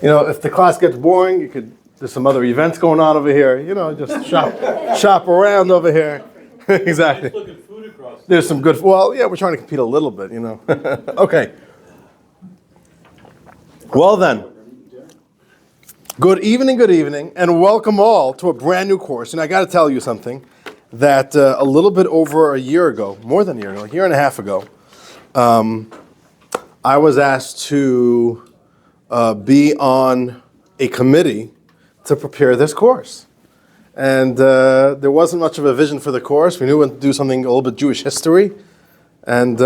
if the class gets boring, there's some other events going on over here. Just shop around over here. Exactly. There's some good, we're trying to compete a little bit, Okay. Well then, good evening, and welcome all to a brand new course. And I got to tell you something, that a little bit over a year ago, more than a year and a half ago, I was asked to be on a committee to prepare this course. And there wasn't much of a vision for the course. We knew we wanted to do something a little bit Jewish history. And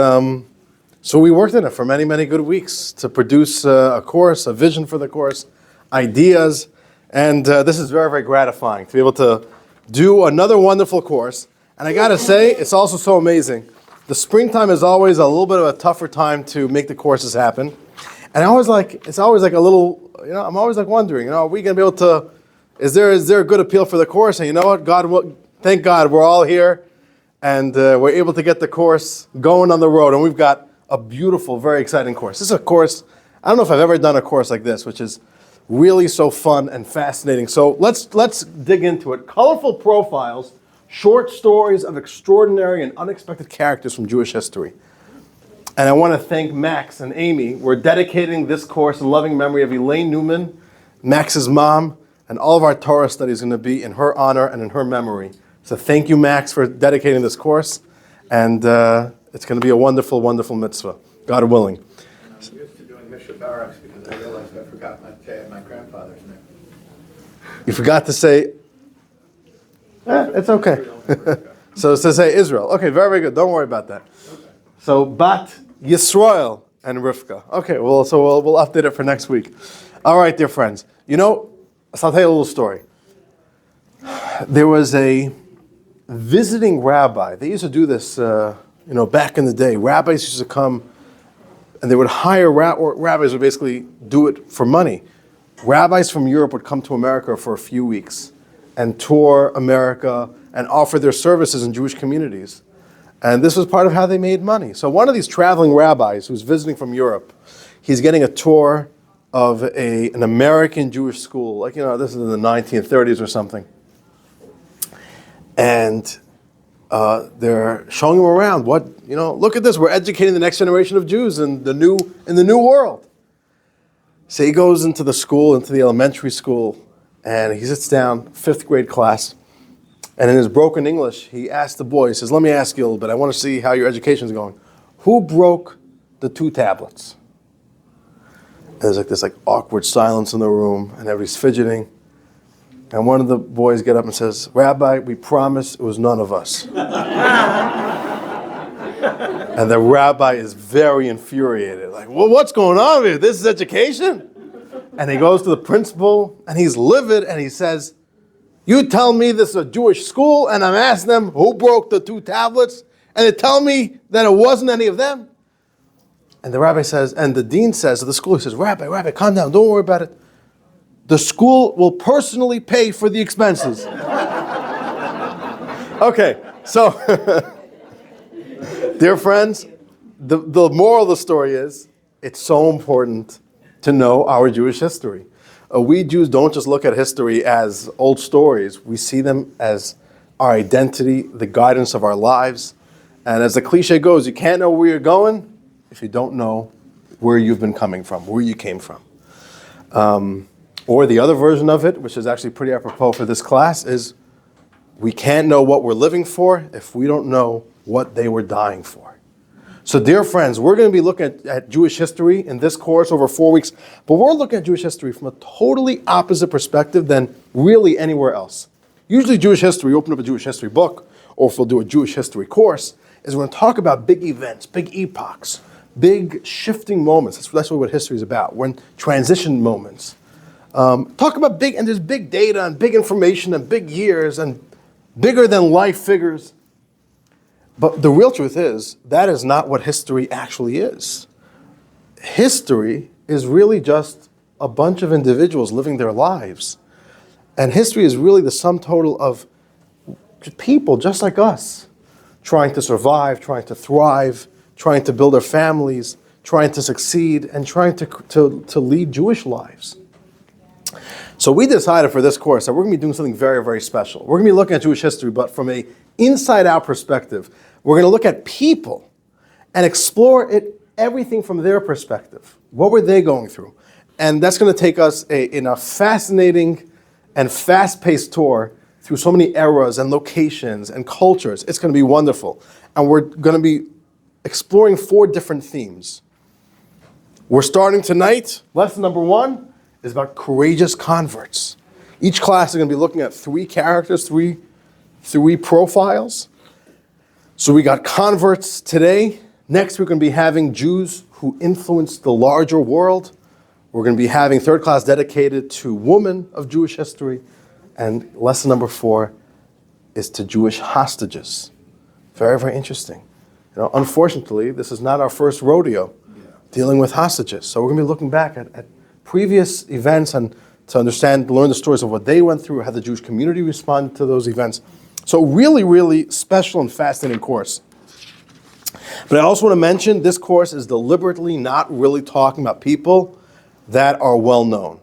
so we worked on it for many, many good weeks to produce a course, a vision for the course, ideas. And this is very, very gratifying to be able to do another wonderful course. And I got to say, it's also so amazing. The springtime is always a little bit of a tougher time to make the courses happen. And it's always like a little, I'm always like wondering, are we going to be able to, is there a good appeal for the course? And you know what, thank God we're all here and we're able to get the course going on the road. And we've got a beautiful, very exciting course. This is a course, I don't know if I've ever done a course like this, which is really so fun and fascinating. So let's dig into it. Colorful profiles, short stories of extraordinary and unexpected characters from Jewish history. And I want to thank Max and Amy. We're dedicating this course in loving memory of Elaine Newman, Max's mom, and all of our Torah study is going to be in her honor and in her memory. So thank you, Max, for dedicating this course. And it's going to be a wonderful, wonderful mitzvah, God willing. I'm used to doing Mishnah Baraks because I realized I forgot my grandfather's name. You forgot to say, it's okay. So it's to say Israel. Okay, very, very good. Don't worry about that. Okay. So Bat Yisrael and Rivka. Okay, we'll update it for next week. All right, dear friends. So I'll tell you a little story. There was a visiting rabbi. They used to do this, back in the day. Rabbis used to come, and they would hire rabbis would basically do it for money. Rabbis from Europe would come to America for a few weeks and tour America and offer their services in Jewish communities. And this was part of how they made money. So one of these traveling rabbis who's visiting from Europe, he's getting a tour of an American Jewish school, this is in the 1930s or something. And they're showing him around. Look at this. We're educating the next generation of Jews in the new world. So he goes into the elementary school, and he sits down, 5th grade class, and in his broken English, he asks the boy, he says, let me ask you a little bit. I want to see how your education's going. Who broke the 2 tablets? And there's this awkward silence in the room, and everybody's fidgeting. And one of the boys get up and says, Rabbi, we promise it was none of us. And the rabbi is very infuriated. What's going on here? This is education? And he goes to the principal, and he's livid, and he says, you tell me this is a Jewish school, and I'm asking them who broke the 2 tablets, and they tell me that it wasn't any of them? And the rabbi says, and the dean says to the school, he says, Rabbi, calm down, don't worry about it. The school will personally pay for the expenses. Okay, so, dear friends, the moral of the story is, it's so important to know our Jewish history. We Jews don't just look at history as old stories. We see them as our identity, the guidance of our lives. And as the cliche goes, you can't know where you're going if you don't know where you've been coming from, where you came from. Or the other version of it, which is actually pretty apropos for this class, is we can't know what we're living for if we don't know what they were dying for. So dear friends, we're going to be looking at Jewish history in this course over 4 weeks, but we're looking at Jewish history from a totally opposite perspective than really anywhere else. Usually Jewish history, open up a Jewish history book, or if we'll do a Jewish history course, is we're going to talk about big events, big epochs, big shifting moments. That's what history is about. We're in transition moments. Talk about and there's big data and big information and big years and bigger than life figures. But the real truth is, that is not what history actually is. History is really just a bunch of individuals living their lives. And history is really the sum total of people just like us, trying to survive, trying to thrive, trying to build their families, trying to succeed, and trying to lead Jewish lives. So we decided for this course that we're going to be doing something very, very special. We're going to be looking at Jewish history, but from a inside-out perspective. We're going to look at people and explore everything from their perspective. What were they going through? And that's going to take us in a fascinating and fast-paced tour through so many eras and locations and cultures. It's going to be wonderful. And we're going to be exploring 4 different themes. We're starting tonight. Lesson number 1 is about courageous converts. Each class is going to be looking at 3 characters, three profiles. So we got converts today. Next, we're going to be having Jews who influenced the larger world. We're going to be having 3rd class dedicated to women of Jewish history. And lesson number 4 is to Jewish hostages. Very, very interesting. Unfortunately, this is not our first rodeo dealing with hostages. So we're going to be looking back at previous events and to learn the stories of what they went through, how the Jewish community responded to those events. So really, really special and fascinating course. But I also want to mention this course is deliberately not really talking about people that are well known.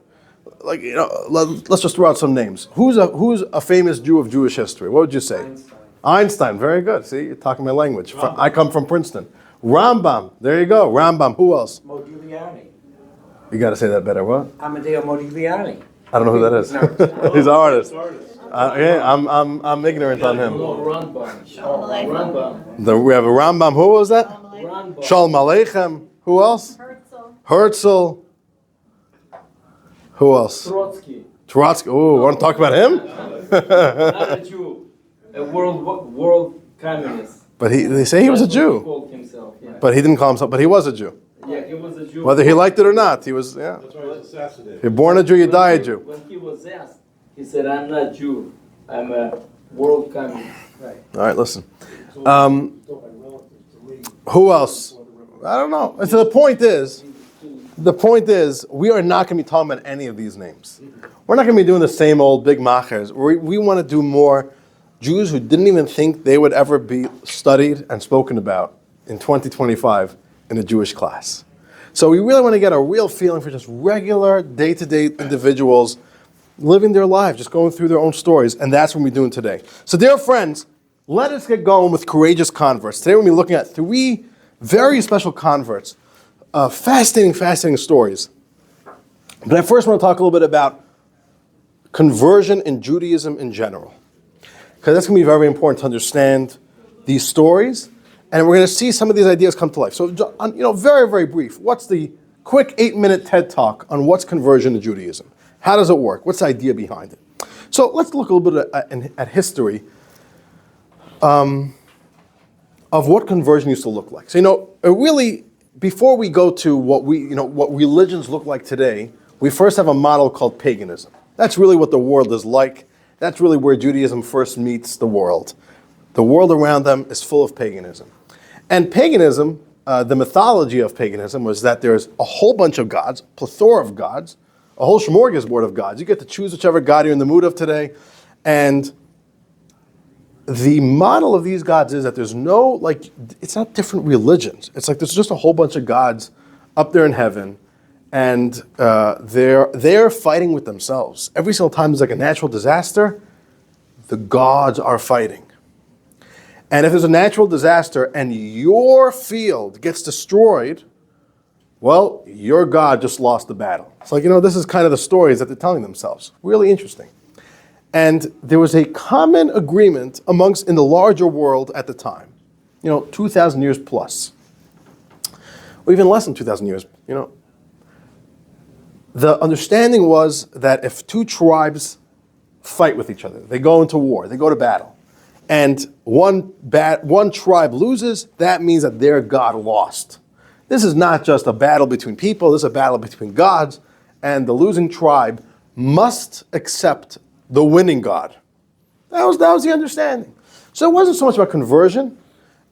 Like, let's just throw out some names. Who's a famous Jew of Jewish history? What would you say? Einstein. Very good. See, you're talking my language. I come from Princeton. Rambam. There you go. Rambam. Who else? Modigliani. You got to say that better. What? Amedeo Modigliani. I don't know who that is. He's an artist. I'm ignorant on him. We have a Rambam. Who was that? Shalom Aleichem. Who else? Herzl. Who else? Trotsky. Oh, want to talk about him? Not a Jew, a world communist. But they say he was a Jew. He called himself, yeah. But he didn't call himself. But he was a Jew. Yeah, he was a Jew. Whether he liked it or not, he was. Yeah. That's why he was assassinated. If you're born a Jew, you die a Jew. When he was asked, he said, "I'm not Jew. I'm a world communist." Right. All right, listen. Who else? I don't know. And so the point is, we are not going to be talking about any of these names. We're not going to be doing the same old big machers. We want to do more Jews who didn't even think they would ever be studied and spoken about in 2025 in a Jewish class. So we really want to get a real feeling for just regular day-to-day individuals living their lives, just going through their own stories, and that's what we're doing today. So dear friends, let us get going with courageous converts. Today we're going to be looking at 3 very special converts. Fascinating stories. But I first want to talk a little bit about conversion in Judaism in general. Because that's going to be very important to understand these stories. And we're going to see some of these ideas come to life. So, very, very brief. What's the quick 8-minute TED Talk on what's conversion in Judaism? How does it work? What's the idea behind it? So let's look a little bit at history of what conversion used to look like. So, really, before we go to what religions look like today, we first have a model called paganism. That's really what the world is like. That's really where Judaism first meets the world. The world around them is full of paganism. And paganism, the mythology of paganism was that there's a whole bunch of gods, plethora of gods, a whole smorgasbord of gods. You get to choose whichever god you're in the mood of today. And the model of these gods is that there's it's not different religions. It's like there's just a whole bunch of gods up there in heaven, and they're fighting with themselves. Every single time there's like a natural disaster, the gods are fighting. And if there's a natural disaster and your field gets destroyed, well, your god just lost the battle. It's like, this is kind of the stories that they're telling themselves. Really interesting. And there was a common agreement in the larger world at the time, 2,000 years plus, or even less than 2,000 years, The understanding was that if 2 tribes fight with each other, they go into war, they go to battle, and one tribe loses, that means that their god lost. This is not just a battle between people, this is a battle between gods, and the losing tribe must accept the winning God. That was the understanding. So it wasn't so much about conversion.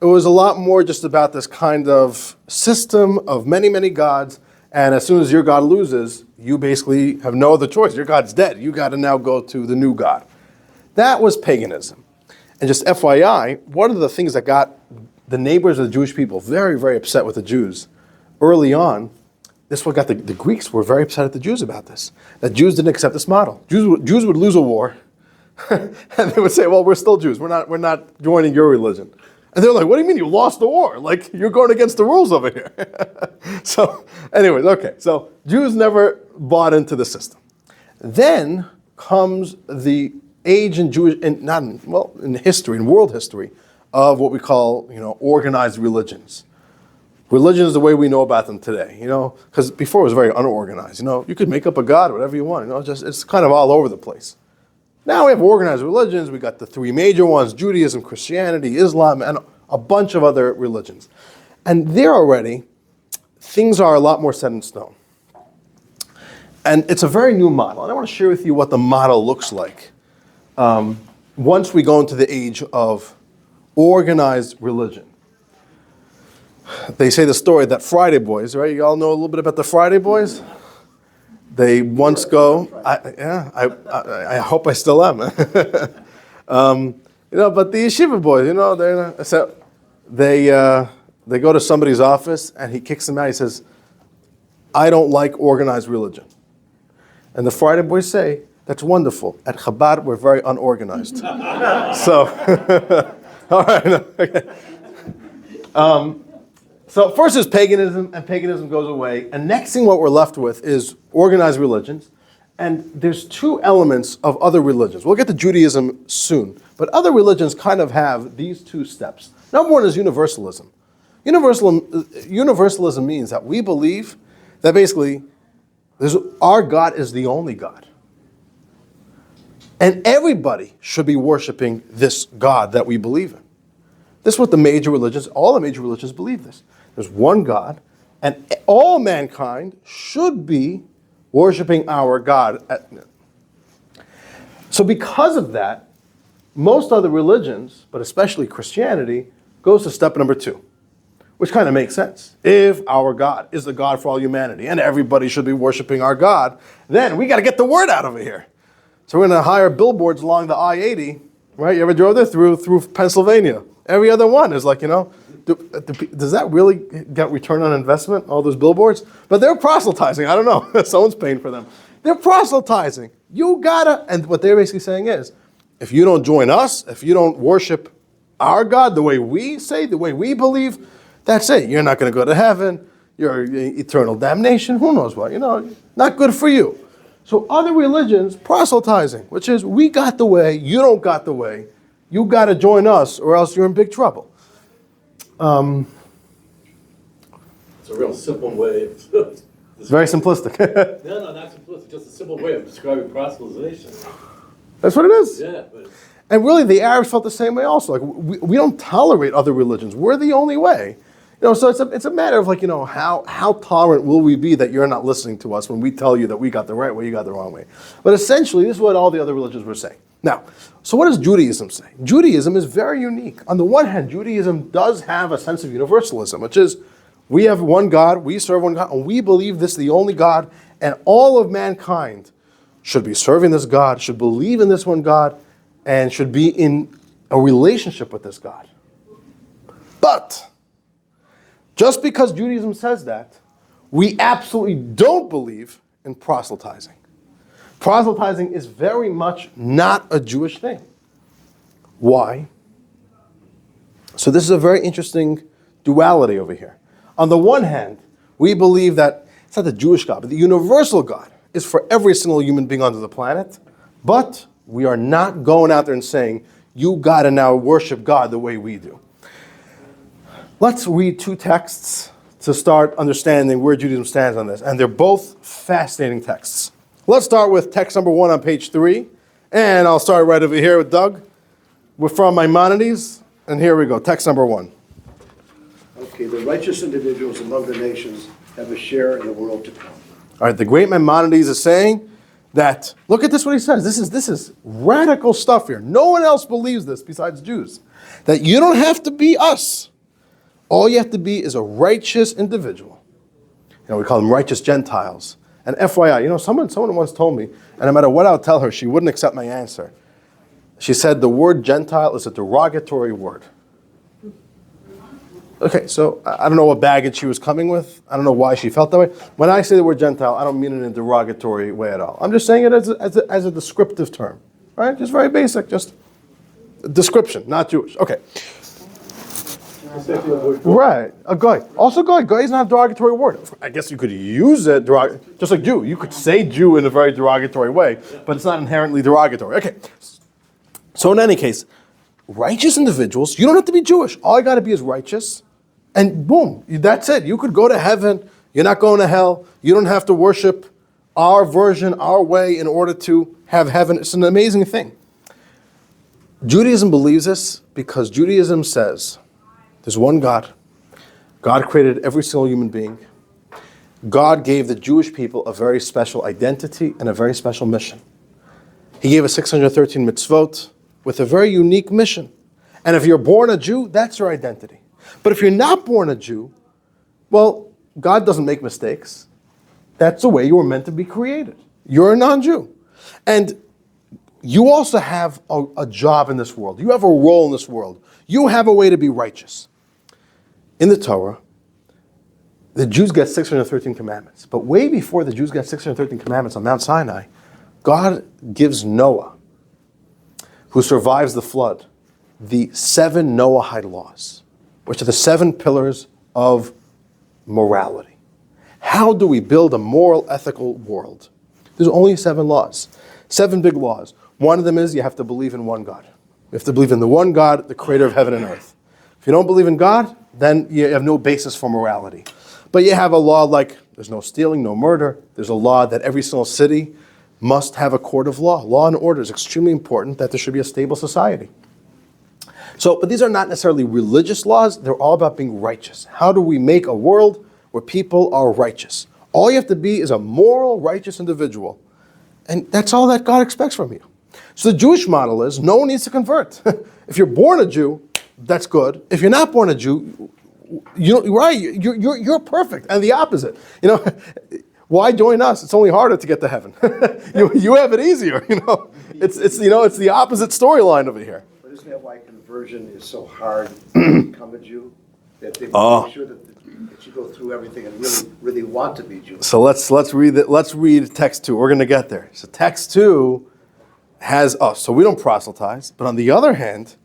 It was a lot more just about this kind of system of many, many gods. And as soon as your God loses, you basically have no other choice. Your God's dead. You got to now go to the new God. That was paganism. And just FYI, one of the things that got the neighbors of the Jewish people very, very upset with the Jews early on this is what got the Greeks were very upset at the Jews about this. That Jews didn't accept this model. Jews would lose a war, and they would say, well, we're still Jews. We're not joining your religion. And they're like, what do you mean you lost the war? Like, you're going against the rules over here. So, anyways, okay. So, Jews never bought into the system. Then comes the age in in history, in world history, of what we call, organized religions. Religion is the way we know about them today, because before it was very unorganized. You could make up a god, whatever you want. It's kind of all over the place. Now we have organized religions. We got the three major ones: Judaism, Christianity, Islam, and a bunch of other religions. And there already, things are a lot more set in stone. And it's a very new model. And I want to share with you what the model looks like once we go into the age of organized religion. They say the story that Friday Boys, right? You all know a little bit about the Friday Boys? They once go, I hope I still am. But the yeshiva boys, they go to somebody's office and he kicks them out. He says, I don't like organized religion. And the Friday Boys say, that's wonderful. At Chabad, we're very unorganized. So, all right. Okay. So first is paganism, and paganism goes away. And next thing what we're left with is organized religions. And there's two elements of other religions. We'll get to Judaism soon. But other religions kind of have these two steps. Number one is universalism. Universalism means that we believe that basically our God is the only God. And everybody should be worshiping this God that we believe in. This is what all the major religions believe this. There's one God, and all mankind should be worshiping our God. So because of that, most other religions, but especially Christianity, goes to step number two, which kind of makes sense. If our God is the God for all humanity, and everybody should be worshiping our God, then we got to get the word out over here. So we're going to hire billboards along the I-80, right? You ever drove there through Pennsylvania? Every other one is like, does that really get return on investment, all those billboards? But they're proselytizing. I don't know. Someone's paying for them. They're proselytizing. You gotta, and what they're basically saying is, if you don't join us, if you don't worship our God the way we say, the way we believe, that's it. You're not going to go to heaven. You're eternal damnation. Who knows what? Not good for you. So other religions, proselytizing, which is, we got the way, you don't got the way. You got to join us or else you're in big trouble. It's a real simple way of... It's very simplistic. No, not simplistic. Just a simple way of describing proselytization. That's what it is. Yeah, but... And really, the Arabs felt the same way also. Like, we don't tolerate other religions. We're the only way. So it's a matter of how tolerant will we be that you're not listening to us when we tell you that we got the right way, you got the wrong way. But essentially, this is what all the other religions were saying. Now, so what does Judaism say? Judaism is very unique. On the one hand, Judaism does have a sense of universalism, which is we have one God, we serve one God, and we believe this is the only God, and all of mankind should be serving this God, should believe in this one God, and should be in a relationship with this God. But just because Judaism says that, we absolutely don't believe in proselytizing. Proselytizing is very much not a Jewish thing. Why? So this is a very interesting duality over here. On the one hand, we believe that it's not the Jewish God, but the universal God is for every single human being on the planet, but we are not going out there and saying, you got to now worship God the way we do. Let's read two texts to start understanding where Judaism stands on this, and they're both fascinating texts. Let's start with text number 1 on page 3, and I'll start right over here with Doug. We're from Maimonides, and here we go, text number 1. Okay, the righteous individuals among the nations have a share in the world to come. All right, the great Maimonides is saying that, look at this, what he says. This is radical stuff here. No one else believes this besides Jews. That you don't have to be us. All you have to be is a righteous individual. We call them righteous Gentiles. And FYI, someone once told me, and no matter what I'll tell her, she wouldn't accept my answer. She said the word Gentile is a derogatory word. Okay, so I don't know what baggage she was coming with. I don't know why she felt that way. When I say the word Gentile, I don't mean it in a derogatory way at all. I'm just saying it as a descriptive term, right? Just very basic, just a description, not Jewish. Okay. Right, a guy. Also, guy is not a derogatory word. I guess you could use it just like Jew. You could say Jew in a very derogatory way, but it's not inherently derogatory. Okay. So in any case, righteous individuals, you don't have to be Jewish. All you got to be is righteous, and boom, that's it. You could go to heaven. You're not going to hell. You don't have to worship our version, our way, in order to have heaven. It's an amazing thing. Judaism believes this because Judaism says there's one God. God created every single human being. God gave the Jewish people a very special identity and a very special mission. He gave us 613 mitzvot with a very unique mission. And if you're born a Jew, that's your identity. But if you're not born a Jew, well, God doesn't make mistakes. That's the way you were meant to be created. You're a non-Jew. And you also have a job in this world. You have a role in this world. You have a way to be righteous. In the Torah, the Jews get 613 commandments. But way before the Jews got 613 commandments on Mount Sinai, God gives Noah, who survives the flood, the 7 Noahide laws, which are the 7 pillars of morality. How do we build a moral, ethical world? There's only 7 laws, 7 big laws. One of them is you have to believe in one God. You have to believe in the one God, the creator of heaven and earth. If you don't believe in God, then you have no basis for morality. But you have a law like there's no stealing, no murder. There's a law that every single city must have a court of law. Law and order is extremely important, that there should be a stable society. So, but these are not necessarily religious laws. They're all about being righteous. How do we make a world where people are righteous? All you have to be is a moral, righteous individual. And that's all that God expects from you. So the Jewish model is no one needs to convert. If you're born a Jew, that's good. If you're not born a Jew, you're perfect. And the opposite. Why join us? It's only harder to get to heaven. you have it easier. It's the opposite storyline over here. But isn't that why conversion is so hard to become a Jew? That they make sure that you go through everything and really want to be Jewish. So let's read it. Let's read text 2. We're going to get there. So text 2 has us. So we don't proselytize. But on the other hand,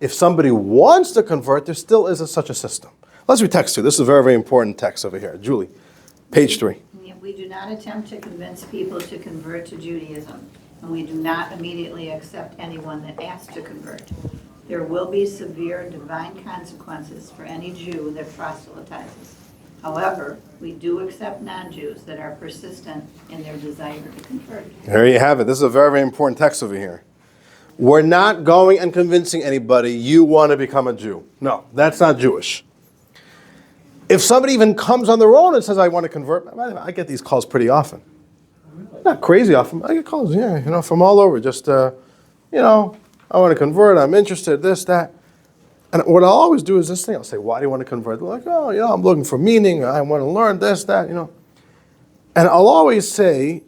if somebody wants to convert, there still is such a system. Let's read text 2. This is a very, very important text over here. Julie, page 3. We do not attempt to convince people to convert to Judaism, and we do not immediately accept anyone that asks to convert. There will be severe divine consequences for any Jew that proselytizes. However, we do accept non-Jews that are persistent in their desire to convert. There you have it. This is a very, very important text over here. We're not going and convincing anybody you want to become a Jew. No, that's not Jewish. If somebody even comes on their own and says, I want to convert, I get these calls pretty often. Not crazy often. I get calls, from all over. Just, I want to convert. I'm interested, this, that. And what I'll always do is this thing. I'll say, why do you want to convert? They're like, I'm looking for meaning. I want to learn this, that, And I'll always say,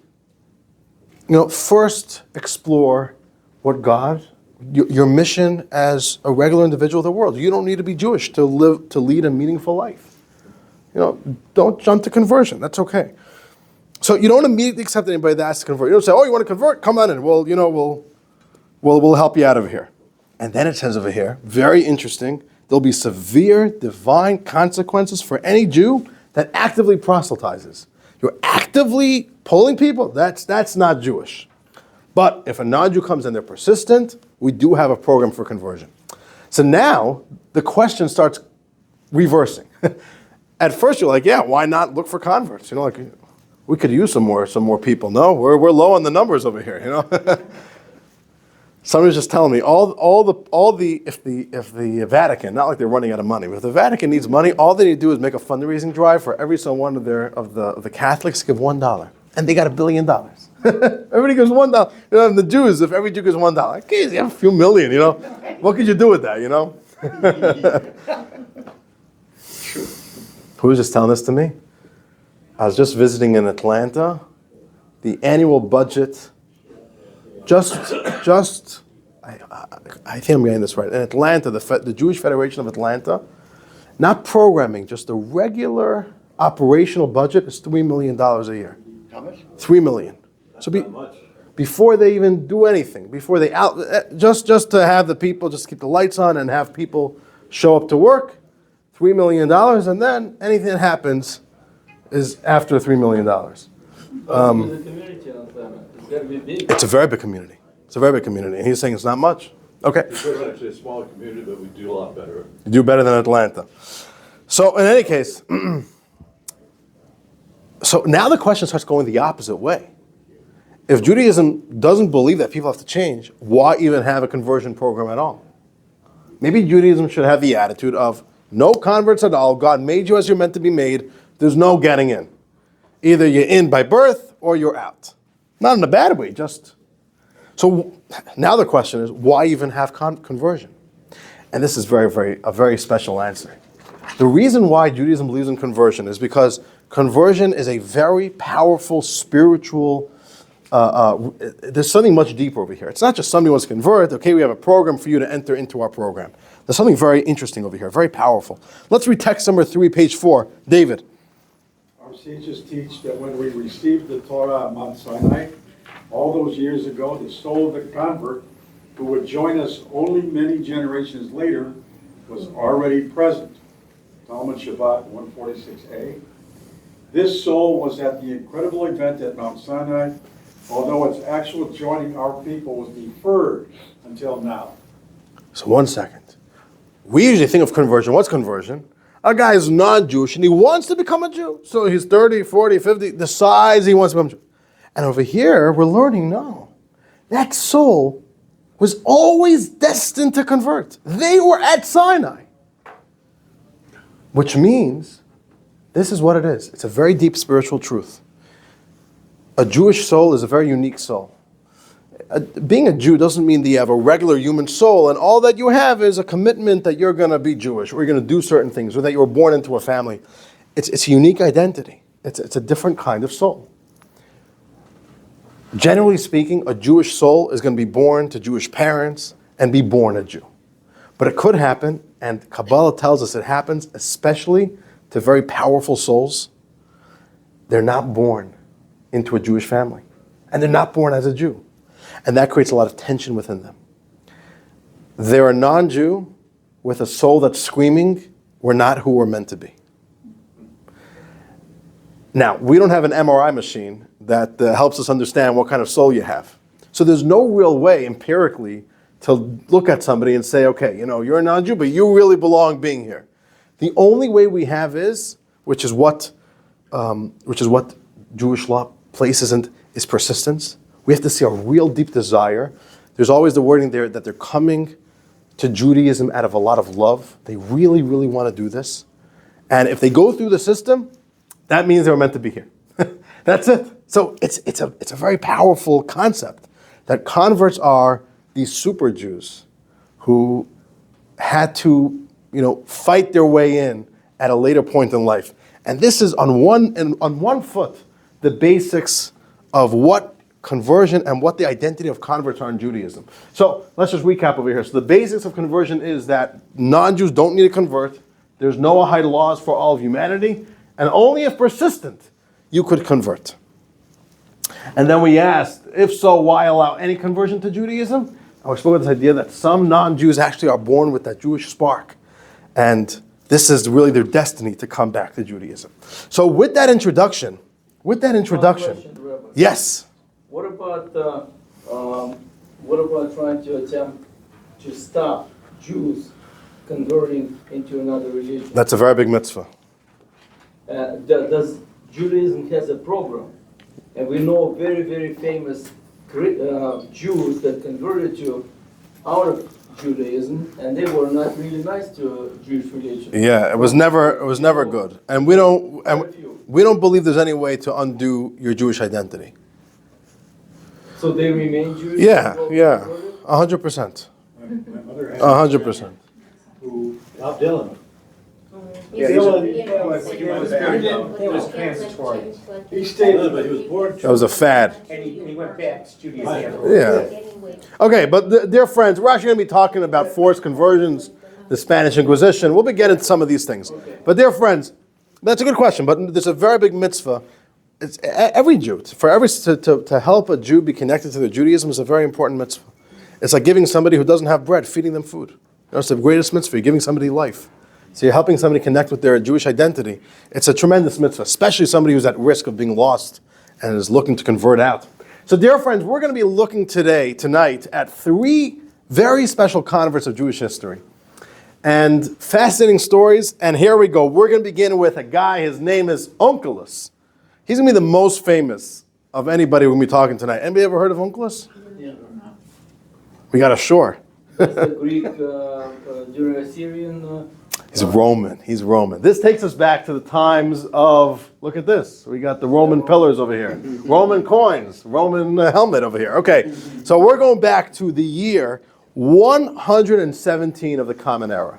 first explore what God, your mission as a regular individual of the world. You don't need to be Jewish to lead a meaningful life. Don't jump to conversion. That's okay. So you don't immediately accept anybody that asks to convert. You don't say, you want to convert? Come on in. Well, we'll help you out over here. And then it says over here, very interesting, there'll be severe divine consequences for any Jew that actively proselytizes. You're actively pulling people. That's not Jewish. But if a non-Jew comes and they're persistent, we do have a program for conversion. So now the question starts reversing. At first you're like, why not look for converts? We could use some more people. No, we're low on the numbers over here. Somebody's just telling me if the Vatican, not like they're running out of money, but if the Vatican needs money, all they need to do is make a fundraising drive for every single one of the Catholics give $1, and they got $1 billion. Everybody gives $1. And the Jews, if every Jew gives $1, okay, you have a few million. What could you do with that? Who was just telling this to me? I was just visiting in Atlanta. The annual budget, I think I'm getting this right. In Atlanta, the Jewish Federation of Atlanta Not programming, just the regular operational budget is $3 million a year. How much? $3 million. So Not much. before they even do anything, before they just to have the people, just keep the lights on and have people show up to work, $3 million, and then anything that happens is after $3 million. With the community on Planet, it's gotta be big. It's a very big community. It's a very big community, and he's saying it's not much. Okay, It's actually a smaller community, but we do a lot better. you do better than Atlanta. So in any case, so now the question starts going the opposite way. If Judaism doesn't believe that people have to change, why even have a conversion program at all? Maybe Judaism should have the attitude of no converts at all. God made you as you're meant to be made. There's no getting in. Either you're in by birth or you're out. Not in a bad way, just. So now the question is, why even have conversion? And this is a very special answer. The reason why Judaism believes in conversion is because conversion is a very powerful spiritual. There's something much deeper over here. It's not just somebody wants to convert. Okay, we have a program for you to enter into our program. There's something very interesting over here, very powerful. Let's read text number 3, page 4. David. Our sages teach that when we received the Torah at Mount Sinai, all those years ago, the soul of the convert, who would join us only many generations later, was already present. Talmud Shabbat 146a. This soul was at the incredible event at Mount Sinai, although its actual joining our people was deferred until now. So 1 second. We usually think of conversion. What's conversion? A guy is non-Jewish and he wants to become a Jew. So he's 30, 40, 50, decides he wants to become a Jew. And over here, we're learning, no. That soul was always destined to convert. They were at Sinai. Which means, this is what it is. It's a very deep spiritual truth. A Jewish soul is a very unique soul. Being a Jew doesn't mean that you have a regular human soul and all that you have is a commitment that you're going to be Jewish or you're going to do certain things or that you were born into a family. It's a unique identity. It's a different kind of soul. Generally speaking, a Jewish soul is going to be born to Jewish parents and be born a Jew. But it could happen, and Kabbalah tells us it happens, especially to very powerful souls. They're not born into a Jewish family. And they're not born as a Jew. And that creates a lot of tension within them. They're a non-Jew with a soul that's screaming, we're not who we're meant to be. Now, we don't have an MRI machine that helps us understand what kind of soul you have. So there's no real way empirically to look at somebody and say, okay, you're a non-Jew, but you really belong being here. The only way we have is, which is what Jewish law places in, is persistence. We have to see a real deep desire. There's always the wording there that they're coming to Judaism out of a lot of love. They really, really want to do this. And if they go through the system, that means they were meant to be here. That's it. So it's a very powerful concept that converts are these super Jews who had to, fight their way in at a later point in life. And this is on one foot the basics of what conversion and what the identity of converts are in Judaism. So let's just recap over here. So the basics of conversion is that non-Jews don't need to convert. There's Noahide laws for all of humanity. And only if persistent, you could convert. And then we asked, if so, why allow any conversion to Judaism? And we spoke about this idea that some non-Jews actually are born with that Jewish spark. And this is really their destiny to come back to Judaism. So with that introduction, One question, Rabbi. yes. What about trying to attempt to stop Jews converting into another religion? That's a very big mitzvah. Does Judaism has a program? And we know very, very famous Jews that converted to out of Judaism, and they were not really nice to Jewish religion. Yeah, it was never good. And we don't believe there's any way to undo your Jewish identity. So they remain Jewish? Yeah, People 100%. My mother had 100%. who Bob Dylan. Yeah, It was transitory. he stayed. But he was born. That was a fad. And he went back to Judaism. Yeah. Okay, but dear friends, we're actually going to be talking about forced conversions the Spanish Inquisition. We'll be getting to some of these things. But dear friends, that's a good question, but there's a very big mitzvah. It's every Jew, to help a Jew be connected to their Judaism is a very important mitzvah. It's like giving somebody who doesn't have bread, feeding them food. You know, it's the greatest mitzvah. You're giving somebody life. So you're helping somebody connect with their Jewish identity. It's a tremendous mitzvah, especially somebody who's at risk of being lost and is looking to convert out. So dear friends, we're going to be looking tonight, at 3 very special converts of Jewish history. And fascinating stories. And here we go. We're going to begin with a guy, his name is Onkelos. He's going to be the most famous of anybody we're going to be talking tonight. Anybody ever heard of Onkelos? Yeah. We got a shore. It's the Greek, during Assyrian. He's Roman. He's Roman. This takes us back to the times of, look at this. We got the Roman pillars over here. Roman coins. Roman helmet over here. Okay, so we're going back to the year 117 of the Common Era.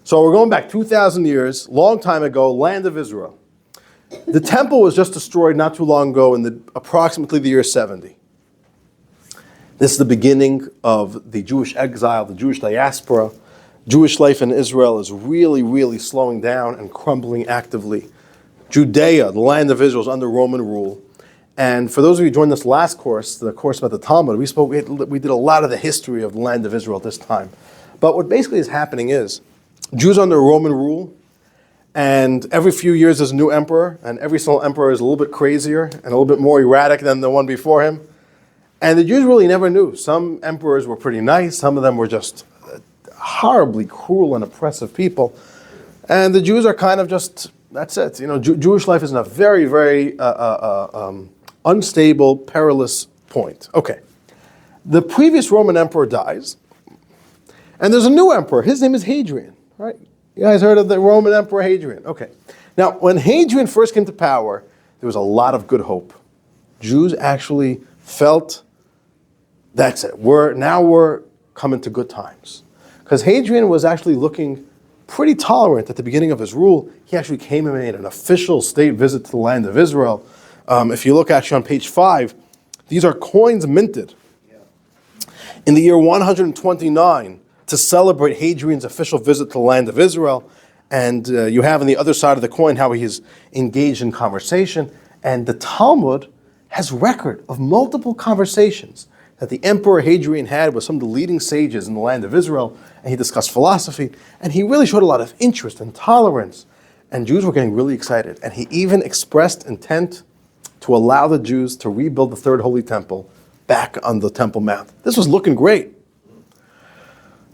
So we're going back 2,000 years, long time ago, land of Israel. The temple was just destroyed not too long ago in approximately the year 70. This is the beginning of the Jewish exile, the Jewish diaspora. Jewish life in Israel is really, really slowing down and crumbling actively. Judea, the land of Israel, is under Roman rule. And for those of you who joined this last course, the course about the Talmud, we did a lot of the history of the land of Israel at this time. But what basically is happening is, Jews are under Roman rule, and every few years there's a new emperor, and every single emperor is a little bit crazier and a little bit more erratic than the one before him. And the Jews really never knew. Some emperors were pretty nice, some of them were just horribly cruel and oppressive people. And the Jews are kind of just, that's it. You know, Jewish life is in a very, very unstable, perilous point. Okay. The previous Roman emperor dies, and there's a new emperor. His name is Hadrian, right? You guys heard of the Roman emperor Hadrian? Okay. Now, when Hadrian first came to power, there was a lot of good hope. Jews actually felt, that's it. We're coming to good times. Because Hadrian was actually looking pretty tolerant at the beginning of his rule. He actually came and made an official state visit to the land of Israel. If you look actually on page 5, these are coins minted in the year 129 to celebrate Hadrian's official visit to the land of Israel. And you have on the other side of the coin how he is engaged in conversation. And the Talmud has record of multiple conversations that the Emperor Hadrian had with some of the leading sages in the land of Israel, and he discussed philosophy, and he really showed a lot of interest and tolerance, and Jews were getting really excited. And he even expressed intent to allow the Jews to rebuild the Third Holy Temple back on the Temple Mount. This was looking great.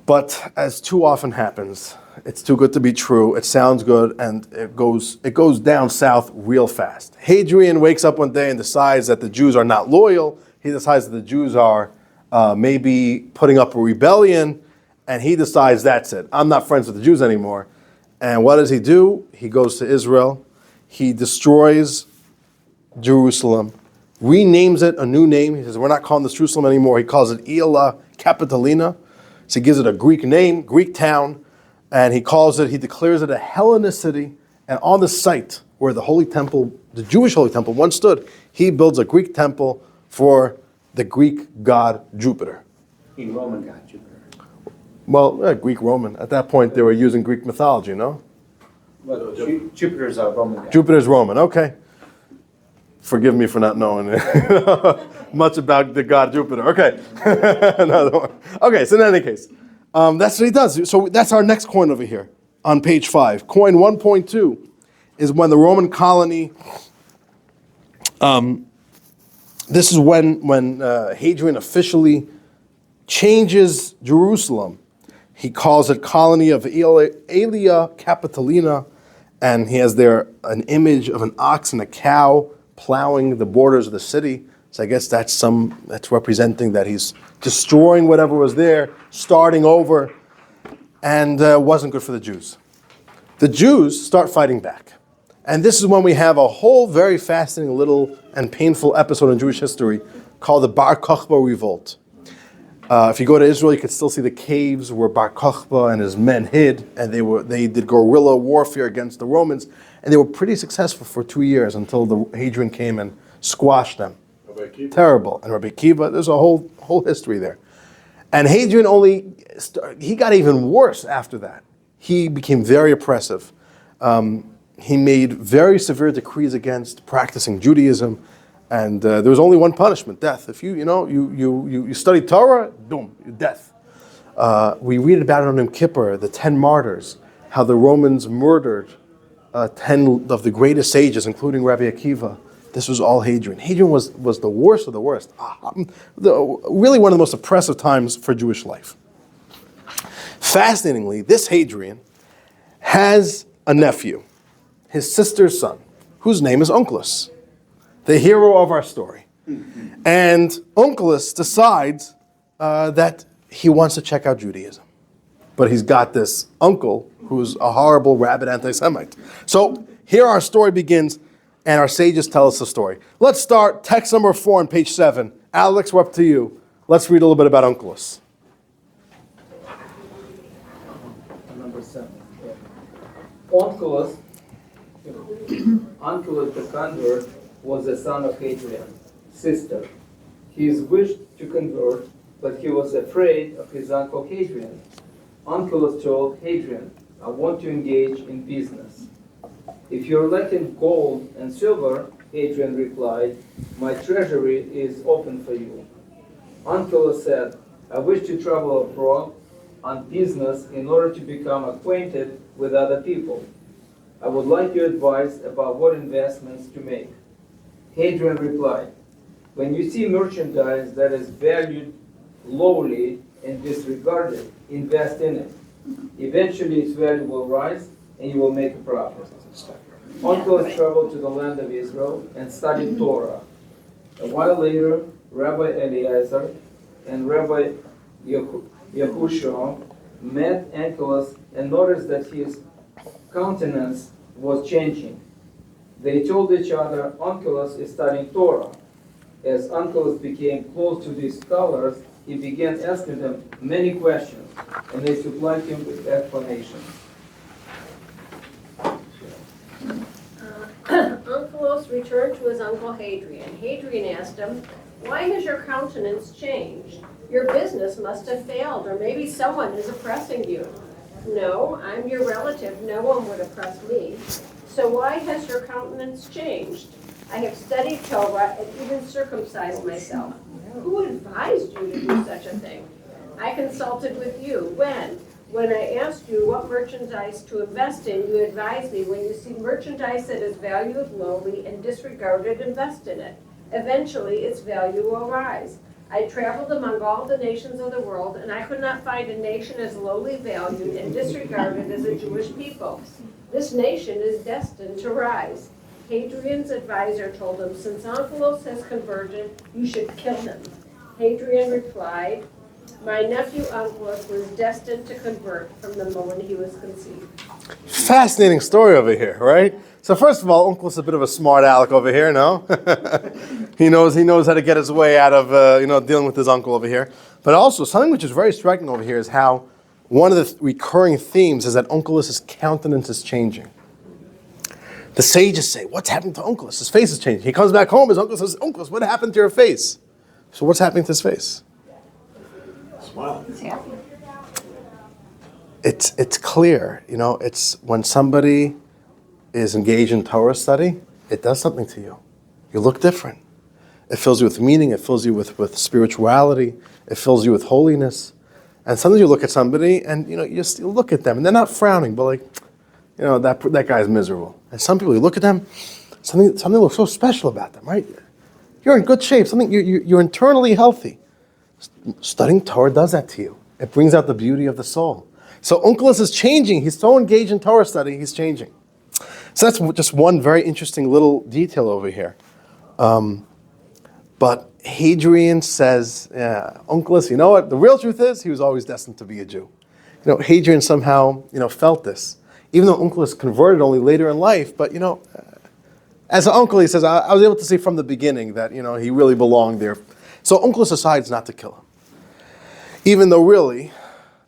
But as too often happens, it's too good to be true, it sounds good, and it goes down south real fast. Hadrian wakes up one day and decides that the Jews are not loyal. He decides that the Jews are maybe putting up a rebellion, and he decides, that's it. I'm not friends with the Jews anymore. And what does he do? He goes to Israel. He destroys Jerusalem, renames it a new name. He says, we're not calling this Jerusalem anymore. He calls it JLI Capitolina. So he gives it a Greek name, Greek town, and he declares it a Hellenist city. And on the site where the Holy Temple, the Jewish Holy Temple once stood, he builds a Greek temple for the Greek god Jupiter. The Roman god Jupiter. Well, Greek Roman. At that point, they were using Greek mythology, no? Well, Jupiter's a Roman god. Jupiter's Roman, okay. Forgive me for not knowing much about the god Jupiter. Okay. No, don't worry. Okay, so in any case, that's what he does. So that's our next coin over here on page 5. Coin 1.2 is when the Roman colony, this is when Hadrian officially changes Jerusalem. He calls it colony of JLI Capitolina, and he has there an image of an ox and a cow plowing the borders of the city. So I guess that's representing that he's destroying whatever was there, starting over, and wasn't good for the Jews. The Jews start fighting back. And this is when we have a whole very fascinating little and painful episode in Jewish history called the Bar Kokhba revolt. If you go to Israel, you can still see the caves where Bar Kokhba and his men hid, and they did guerrilla warfare against the Romans, and they were pretty successful for 2 years until the Hadrian came and squashed them. Terrible. And Rabbi Akiva, there's a whole history there. And Hadrian he got even worse after that. He became very oppressive. He made very severe decrees against practicing Judaism, and there was only one punishment: death. If you study Torah, boom, death. We read about it on Yom Kippur, the 10 martyrs, how the Romans murdered 10 of the greatest sages, including Rabbi Akiva. This was all Hadrian. Hadrian was the worst of the worst. Really one of the most oppressive times for Jewish life. Fascinatingly, this Hadrian has a nephew, his sister's son, whose name is Onkelos, the hero of our story. And Onkelos decides that he wants to check out Judaism. But he's got this uncle who's a horrible rabid anti-Semite. So here our story begins, and our sages tell us the story. Let's start text number 4 on page 7. Alex, we're up to you. Let's read a little bit about Onkelos. Number 7. Onkelos the convert was the son of Hadrian's sister. He wished to convert, but he was afraid of his uncle Hadrian. Onkelos told Hadrian, "I want to engage in business." "If you're lacking gold and silver," Hadrian replied, "my treasury is open for you." Onkelos said, "I wish to travel abroad on business in order to become acquainted with other people. I would like your advice about what investments to make." Hadrian replied, "When you see merchandise that is valued lowly and disregarded, invest in it. Eventually its value will rise and you will make a profit." Onkelos traveled to the land of Israel and studied Torah. A while later, Rabbi Eliezer and Rabbi Yehoshua met Onkelos and noticed that his countenance was changing. They told each other, "Onkelos is studying Torah." As Onkelos became close to these scholars, he began asking them many questions, and they supplied him with explanations. Onkelos returned to his uncle Hadrian. Hadrian asked him, "Why has your countenance changed? Your business must have failed, or maybe someone is oppressing you." "No, I'm your relative. No one would oppress me." "So why has your countenance changed?" "I have studied Torah and even circumcised myself." "Who advised you to do such a thing?" "I consulted with you." "When?" "When I asked you what merchandise to invest in, you advised me when you see merchandise that is valued lowly and disregarded, invest in it. Eventually its value will rise. I traveled among all the nations of the world, and I could not find a nation as lowly valued and disregarded as the Jewish people. This nation is destined to rise." Hadrian's advisor told him, "Since Onkelos has converted, you should kill him." Hadrian replied, "My nephew Onkelos was destined to convert from the moment he was conceived." Fascinating story over here, right? So first of all, Onkelos is a bit of a smart aleck over here, no? he knows how to get his way out of dealing with his uncle over here. But also something which is very striking over here is how one of the recurring themes is that Onkelos' countenance is changing. The sages say, "What's happening to Onkelos? His face is changing." He comes back home, his uncle says, "Onkelos, what happened to your face?" So what's happening to his face? Smile. It's happy. It's clear, it's when somebody is engaged in Torah study, it does something to you. You look different. It fills you with meaning, it fills you with spirituality, it fills you with holiness. And sometimes you look at somebody and you just look at them and they're not frowning, but that guy's miserable. And some people, you look at them, something looks so special about them, right? You're in good shape, you're internally healthy. Studying Torah does that to you. It brings out the beauty of the soul. So Onkelos is changing. He's so engaged in Torah study, he's changing. So that's just one very interesting little detail over here. But Hadrian says, Onkelos, you know what? The real truth is he was always destined to be a Jew. Hadrian somehow, felt this. Even though Onkelos converted only later in life, but, as an uncle, he says, I was able to see from the beginning that, he really belonged there. So Onkelos decides not to kill him. Even though really,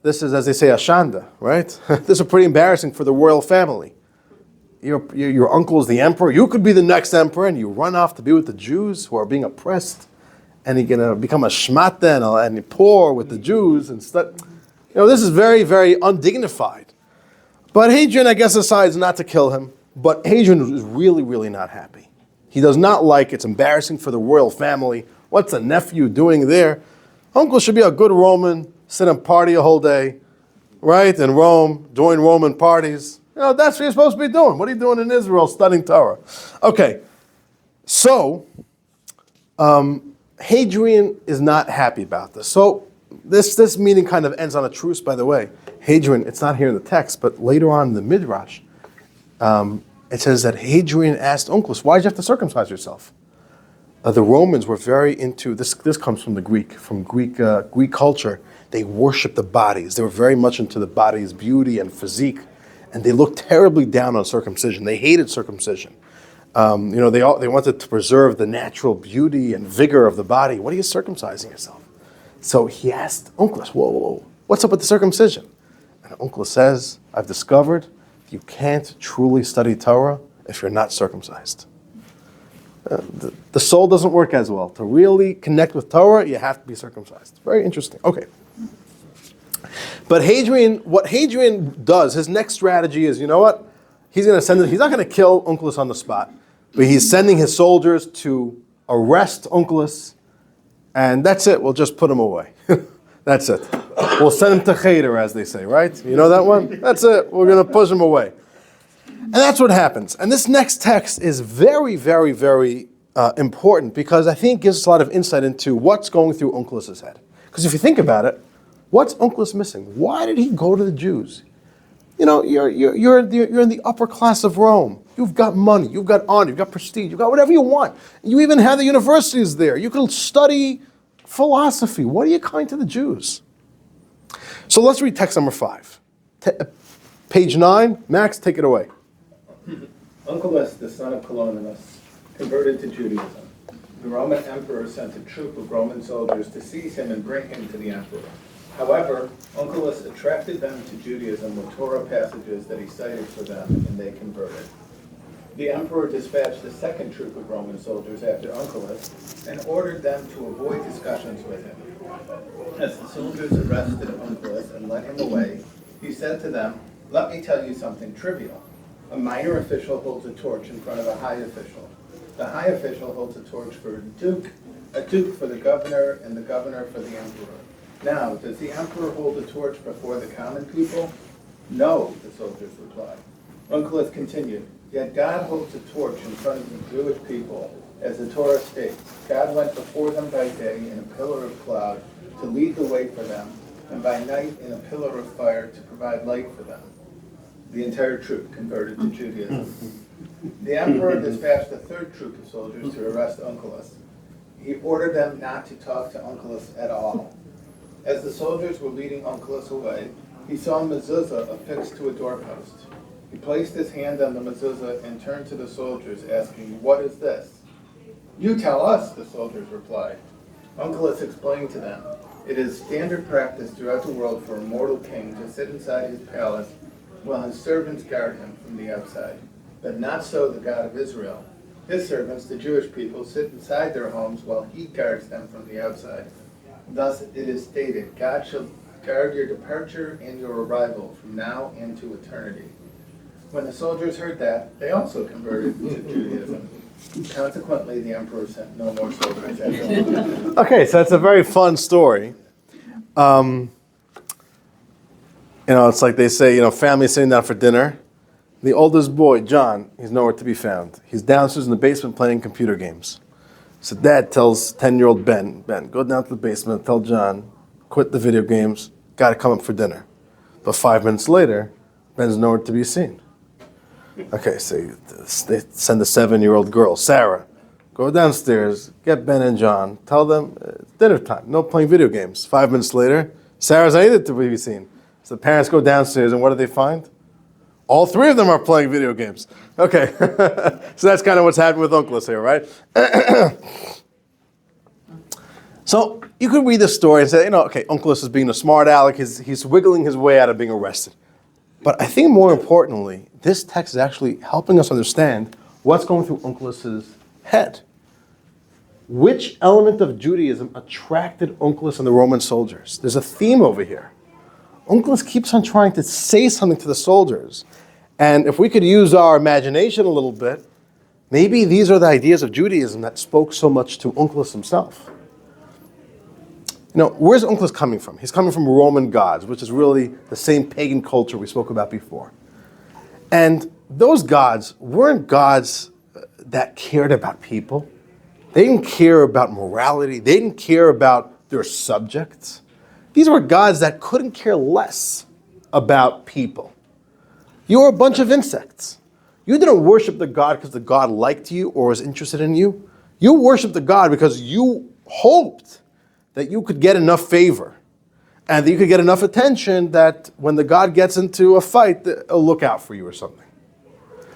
this is, as they say, a shanda, right? This is pretty embarrassing for the royal family. Your uncle is the emperor. You could be the next emperor, and you run off to be with the Jews who are being oppressed. and he's gonna become a shmaten and poor with the Jews and stuff. This is very, very undignified. But Hadrian, I guess, decides not to kill him. But Hadrian is really, really not happy. He does not like, it's embarrassing for the royal family. What's a nephew doing there? Uncle should be a good Roman, sit and party a whole day, right? In Rome, join Roman parties. That's what you're supposed to be doing. What are you doing in Israel studying Torah? Okay, so Hadrian is not happy about this. So this meeting kind of ends on a truce, by the way. Hadrian, it's not here in the text, but later on in the Midrash, it says that Hadrian asked Onkelos, why did you have to circumcise yourself? The Romans were very into, this comes from the Greek culture. They worshiped the bodies. They were very much into the body's beauty and physique, and they looked terribly down on circumcision. They hated circumcision. They wanted to preserve the natural beauty and vigor of the body. What are you circumcising yourself? So he asked Onkelos, whoa, what's up with the circumcision? And Onkelos says, I've discovered you can't truly study Torah if you're not circumcised. The soul doesn't work as well. To really connect with Torah, you have to be circumcised. Very interesting. Okay. But what Hadrian does, his next strategy is, you know what? He's not going to kill Onkelos on the spot, but he's sending his soldiers to arrest Onkelos, and that's it. We'll just put him away. That's it. We'll send him to Cheder, as they say, right? You know that one? That's it. We're going to push him away. And that's what happens. And this next text is very, very, very important because I think it gives us a lot of insight into what's going through Onkelos' head. Because if you think about it, what's Onkelos missing? Why did he go to the Jews? You're in the upper class of Rome. You've got money, you've got honor, you've got prestige, you've got whatever you want. You even have the universities there. You can study philosophy. What are you coming to the Jews? So let's read text number 5. Page 9. Max, take it away. Onkelos, the son of Colonelus, converted to Judaism. The Roman emperor sent a troop of Roman soldiers to seize him and bring him to the emperor. However, Onkelos attracted them to Judaism with Torah passages that he cited for them, and they converted. The emperor dispatched a second troop of Roman soldiers after Onkelos and ordered them to avoid discussions with him. As the soldiers arrested Onkelos and led him away, he said to them, "Let me tell you something trivial. A minor official holds a torch in front of a high official. The high official holds a torch for a duke for the governor, and the governor for the emperor. Now, does the emperor hold a torch before the common people?" "No," the soldiers replied. Onkelos continued, "Yet God holds a torch in front of the Jewish people, as the Torah states. God went before them by day in a pillar of cloud to lead the way for them, and by night in a pillar of fire to provide light for them." The entire troop converted to Judaism. The emperor dispatched a third troop of soldiers to arrest Onkelos. He ordered them not to talk to Onkelos at all. As the soldiers were leading Onkelos away, he saw a mezuzah affixed to a doorpost. He placed his hand on the mezuzah and turned to the soldiers, asking, "What is this?" "You tell us," the soldiers replied. Onkelos explained to them, "It is standard practice throughout the world for a mortal king to sit inside his palace while his servants guard him from the outside. But not so the God of Israel. His servants, the Jewish people, sit inside their homes while he guards them from the outside. Thus it is stated, God shall guard your departure and your arrival from now into eternity." When the soldiers heard that, they also converted to Judaism. Consequently, the emperor sent no more soldiers after him. Okay, so that's a very fun story. It's like they say, family sitting down for dinner. The oldest boy, John, he's nowhere to be found. He's downstairs in the basement playing computer games. So dad tells 10-year-old Ben, go down to the basement, tell John, quit the video games, got to come up for dinner. But 5 minutes later, Ben's nowhere to be seen. Okay, so they send the 7-year-old girl, Sarah, go downstairs, get Ben and John, tell them it's dinner time, no playing video games. 5 minutes later, Sarah's not to be seen. So the parents go downstairs, and what do they find? All 3 of them are playing video games. Okay, so that's kind of what's happening with Onkelos here, right? So you could read this story and say, Onkelos is being a smart aleck, he's wiggling his way out of being arrested. But I think more importantly, this text is actually helping us understand what's going through Onkelos' head. Which element of Judaism attracted Onkelos and the Roman soldiers? There's a theme over here. Onkelos keeps on trying to say something to the soldiers. And if we could use our imagination a little bit, maybe these are the ideas of Judaism that spoke so much to Onkelos himself. You know, where's Onkelos coming from? He's coming from Roman gods, which is really the same pagan culture we spoke about before. And those gods weren't gods that cared about people. They didn't care about morality. They didn't care about their subjects. These were gods that couldn't care less about people. You were a bunch of insects. You didn't worship the god because the god liked you or was interested in you. You worshiped the god because you hoped that you could get enough favor and that you could get enough attention that when the god gets into a fight, they'll look out for you or something.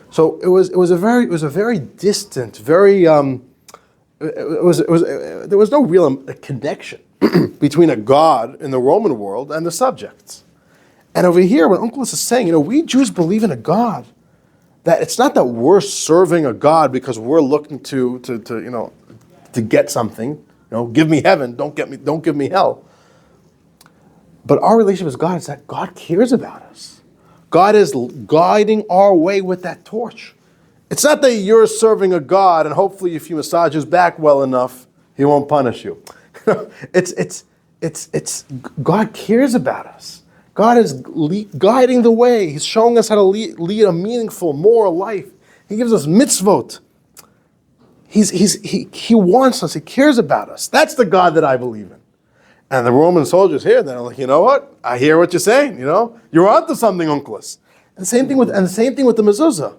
So it was a very distant, very there was no real connection between a god in the Roman world and the subjects. And over here, when Onkelos is saying, we Jews believe in a God, that it's not that we're serving a God because we're looking to get something. Give me heaven, don't give me hell. But our relationship with God is that God cares about us. God is guiding our way with that torch. It's not that you're serving a God and hopefully if you massage his back well enough, he won't punish you. It's God cares about us. God is guiding the way. He's showing us how to lead a meaningful, moral life. He gives us mitzvot. He wants us. He cares about us. That's the God that I believe in. And the Roman soldiers here, they're like, you know what? I hear what you're saying. You're onto something, Onkelos. And the same thing with the mezuzah.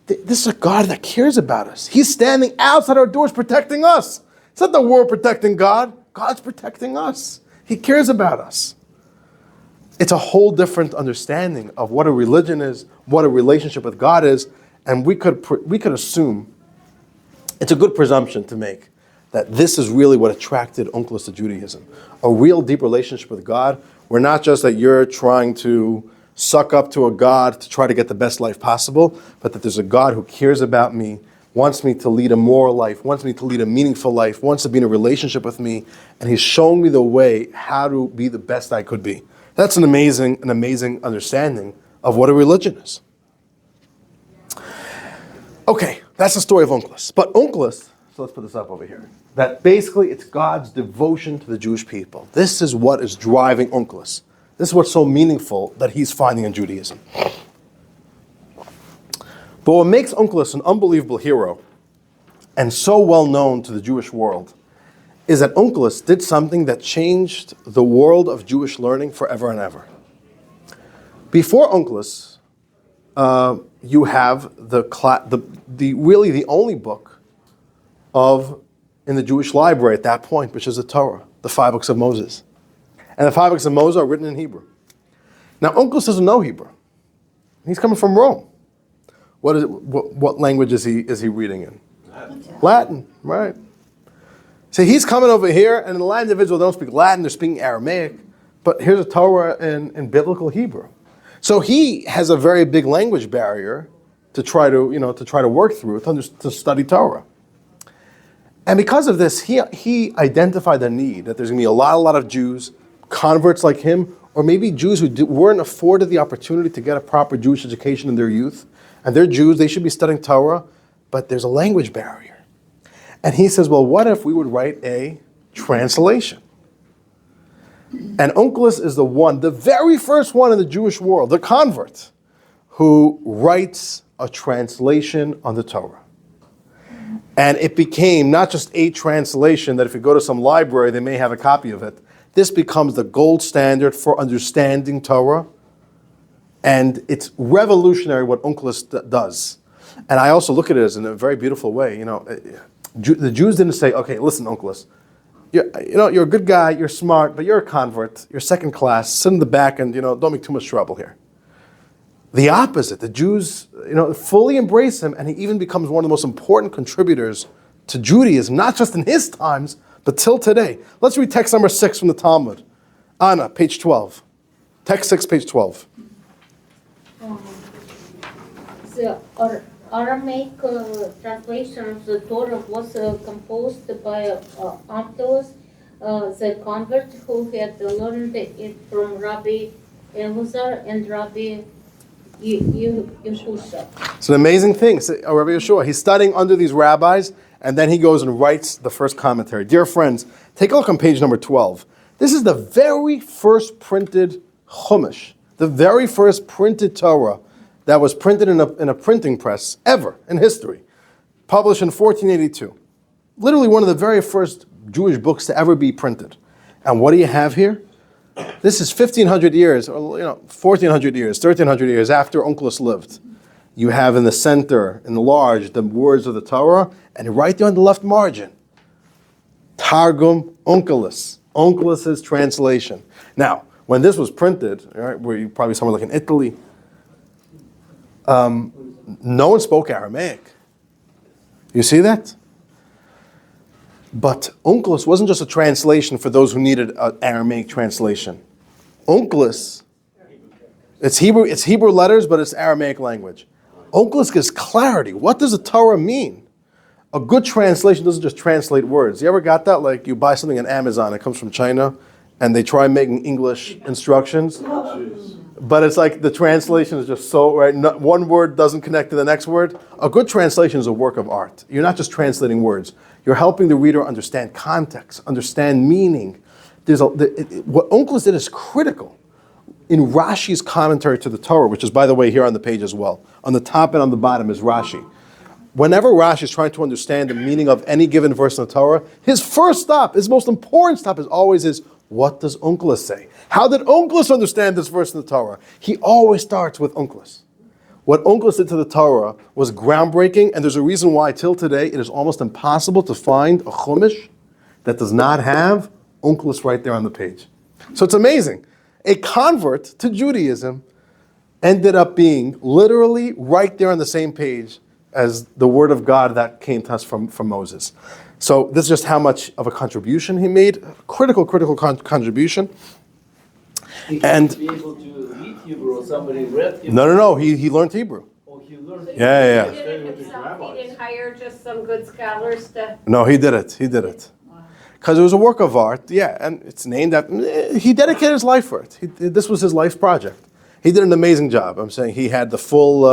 This is a God that cares about us. He's standing outside our doors protecting us. It's not that we're protecting God. God's protecting us. He cares about us. It's a whole different understanding of what a religion is, what a relationship with God is, and we could assume, it's a good presumption to make, that this is really what attracted Onkelos to Judaism. A real deep relationship with God, where not just that you're trying to suck up to a God to try to get the best life possible, but that there's a God who cares about me, wants me to lead a moral life, wants me to lead a meaningful life, wants to be in a relationship with me, and he's showing me the way how to be the best I could be. That's an amazing understanding of what a religion is. Okay, that's the story of Onkelos. But Onkelos, so let's put this up over here, that basically it's God's devotion to the Jewish people. This is what is driving Onkelos. This is what's so meaningful that he's finding in Judaism. But what makes Onkelos an unbelievable hero and so well known to the Jewish world is that Onkelos did something that changed the world of Jewish learning forever and ever. Before Onkelos, you have the only book in the Jewish library at that point, which is the Torah, the 5 books of Moses. And the 5 books of Moses are written in Hebrew. Now, Onkelos doesn't know Hebrew. He's coming from Rome. What language is he reading in? Latin, right. See, he's coming over here, and the Latin individuals don't speak Latin, they're speaking Aramaic, but here's a Torah in biblical Hebrew. So he has a very big language barrier to try to work through, to study Torah. And because of this, he identified the need that there's going to be a lot of Jews, converts like him, or maybe Jews who weren't afforded the opportunity to get a proper Jewish education in their youth. And they're Jews, they should be studying Torah, but there's a language barrier. And he says, well, what if we would write a translation? And Onkelos is the very first one in the Jewish world, the convert, who writes a translation on the Torah. And it became not just a translation that if you go to some library, they may have a copy of it. This becomes the gold standard for understanding Torah. And it's revolutionary what Onkelos does. And I also look at it as in a very beautiful way. The Jews didn't say, okay, listen, Onkelos, you're a good guy, you're smart, but you're a convert, you're second class, sit in the back and, don't make too much trouble here. The opposite, the Jews, fully embrace him, and he even becomes one of the most important contributors to Judaism, not just in his times, but till today. Let's read text number 6 from the Talmud. Anna, page 12. Text 6, page 12. Aramaic translation of the Torah was composed by Onkelos, the convert who had learned it from Rabbi Elazar and Rabbi Yehusha. It's an amazing thing. Rabbi Yeshua, he's studying under these rabbis, and then he goes and writes the first commentary. Dear friends, take a look on page number 12. This is the very first printed Chumash, the very first printed Torah that was printed in a printing press ever in history, published in 1482. Literally one of the very first Jewish books to ever be printed. And what do you have here? This is 1,500 years, or 1,400 years, 1,300 years after Onkelos lived. You have in the center, in the large, the words of the Torah, and right there on the left margin, Targum Onkelos, Onkelos' translation. Now, when this was printed, right, where you probably somewhere like in Italy, no one spoke Aramaic. You see that? But Onkelos wasn't just a translation for those who needed an Aramaic translation. Onkelos, it's Hebrew letters, but it's Aramaic language. Onkelos gives clarity. What does the Torah mean? A good translation doesn't just translate words. You ever got that? Like you buy something on Amazon, it comes from China, and they try making English instructions. But it's like the translation is just so, right? One word doesn't connect to the next word. A good translation is a work of art. You're not just translating words. You're helping the reader understand context, understand meaning. What Onkelos did is critical. In Rashi's commentary to the Torah, which is, by the way, here on the page as well, on the top and on the bottom is Rashi. Whenever Rashi is trying to understand the meaning of any given verse in the Torah, his first stop, his most important stop is what does Onkelos say? How did Onkelos understand this verse in the Torah? He always starts with Onkelos. What Onkelos did to the Torah was groundbreaking, and there's a reason why till today it is almost impossible to find a Chumash that does not have Onkelos right there on the page. So it's amazing. A convert to Judaism ended up being literally right there on the same page as the word of God that came to us from Moses. So this is just how much of a contribution he made, a critical contribution. And be able to read Hebrew or somebody read Hebrew. No, he learned Hebrew. Oh, he learned So Yeah. He did it himself, he didn't hire just some good scholars to. No, he did it. Because it was a work of art, yeah, and it's named after, he dedicated his life for it. This was his life project. He did an amazing job. I'm saying he had the full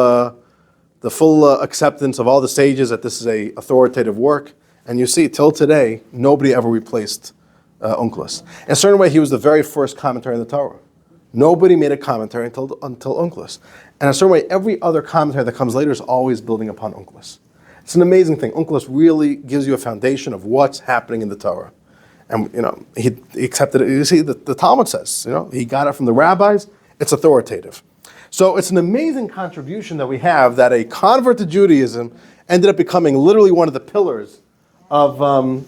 acceptance of all the sages that this is a authoritative work. And you see, till today, nobody ever replaced Onkelos. In a certain way, he was the very first commentary on the Torah. Nobody made a commentary until Onkelos. And in a certain way, every other commentary that comes later is always building upon Onkelos. It's an amazing thing. Onkelos really gives you a foundation of what's happening in the Torah. And, he accepted it. You see, the Talmud says, he got it from the rabbis. It's authoritative. So it's an amazing contribution that we have that a convert to Judaism ended up becoming literally one of the pillars of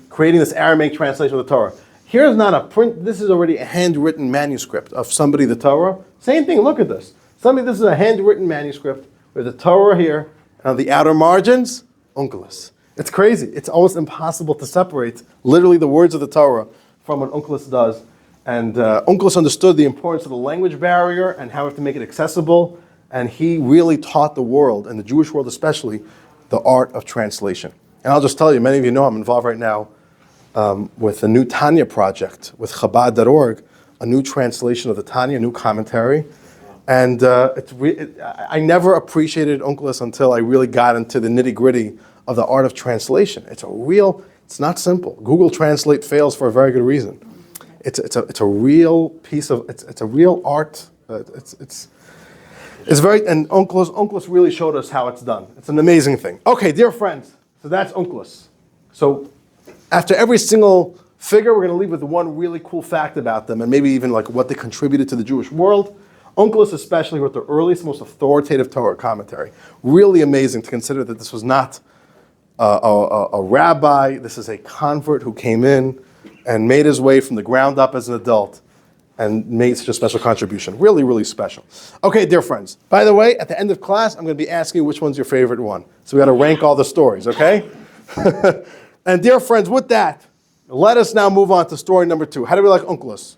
creating this Aramaic translation of the Torah. Here's not a print. This is already a handwritten manuscript of somebody, the Torah. Same thing, look at this. This is a handwritten manuscript with the Torah here, and on the outer margins, Onkelos. It's crazy. It's almost impossible to separate literally the words of the Torah from what Onkelos does. And Onkelos understood the importance of the language barrier and how we have to make it accessible. And he really taught the world, and the Jewish world especially, the art of translation. And I'll just tell you, many of you know I'm involved right now with the new Tanya project with Chabad.org, a new translation of the Tanya, a new commentary. And I never appreciated Onkelos until I really got into the nitty-gritty of the art of translation. It's not simple. Google Translate fails for a very good reason. It's a real piece of, it's a real art. It's very, and Onkelos really showed us how it's done. It's an amazing thing. Okay, dear friends, so that's Onkelos. So after every single figure, we're going to leave with one really cool fact about them, and maybe even like what they contributed to the Jewish world. Onkelos especially wrote the earliest, most authoritative Torah commentary. Really amazing to consider that this was not a rabbi. This is a convert who came in and made his way from the ground up as an adult and made such a special contribution. Really, really special. Okay, dear friends. By the way, at the end of class, I'm going to be asking you which one's your favorite one. So we got to rank all the stories, okay? And dear friends, with that, let us now move on to story number 2. How do we like Onkelos?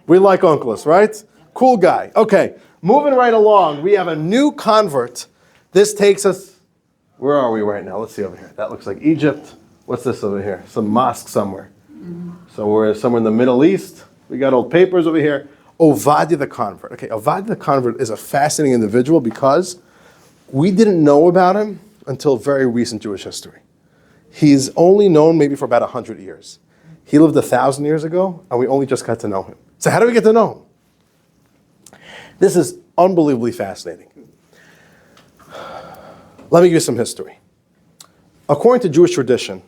We like Onkelos, right? Cool guy. Okay, moving right along, we have a new convert. This takes us Where are we right now? Let's see over here. That looks like Egypt. What's this over here? Some mosque somewhere. So we're somewhere in the Middle East. We got old papers over here. Ovadia the convert. Okay, Ovadia the convert is a fascinating individual because we didn't know about him until very recent Jewish history. He's only known maybe for about 100 years. He lived 1,000 years ago, and we only just got to know him. So how do we get to know him? This is unbelievably fascinating. Let me give you some history. According to Jewish tradition,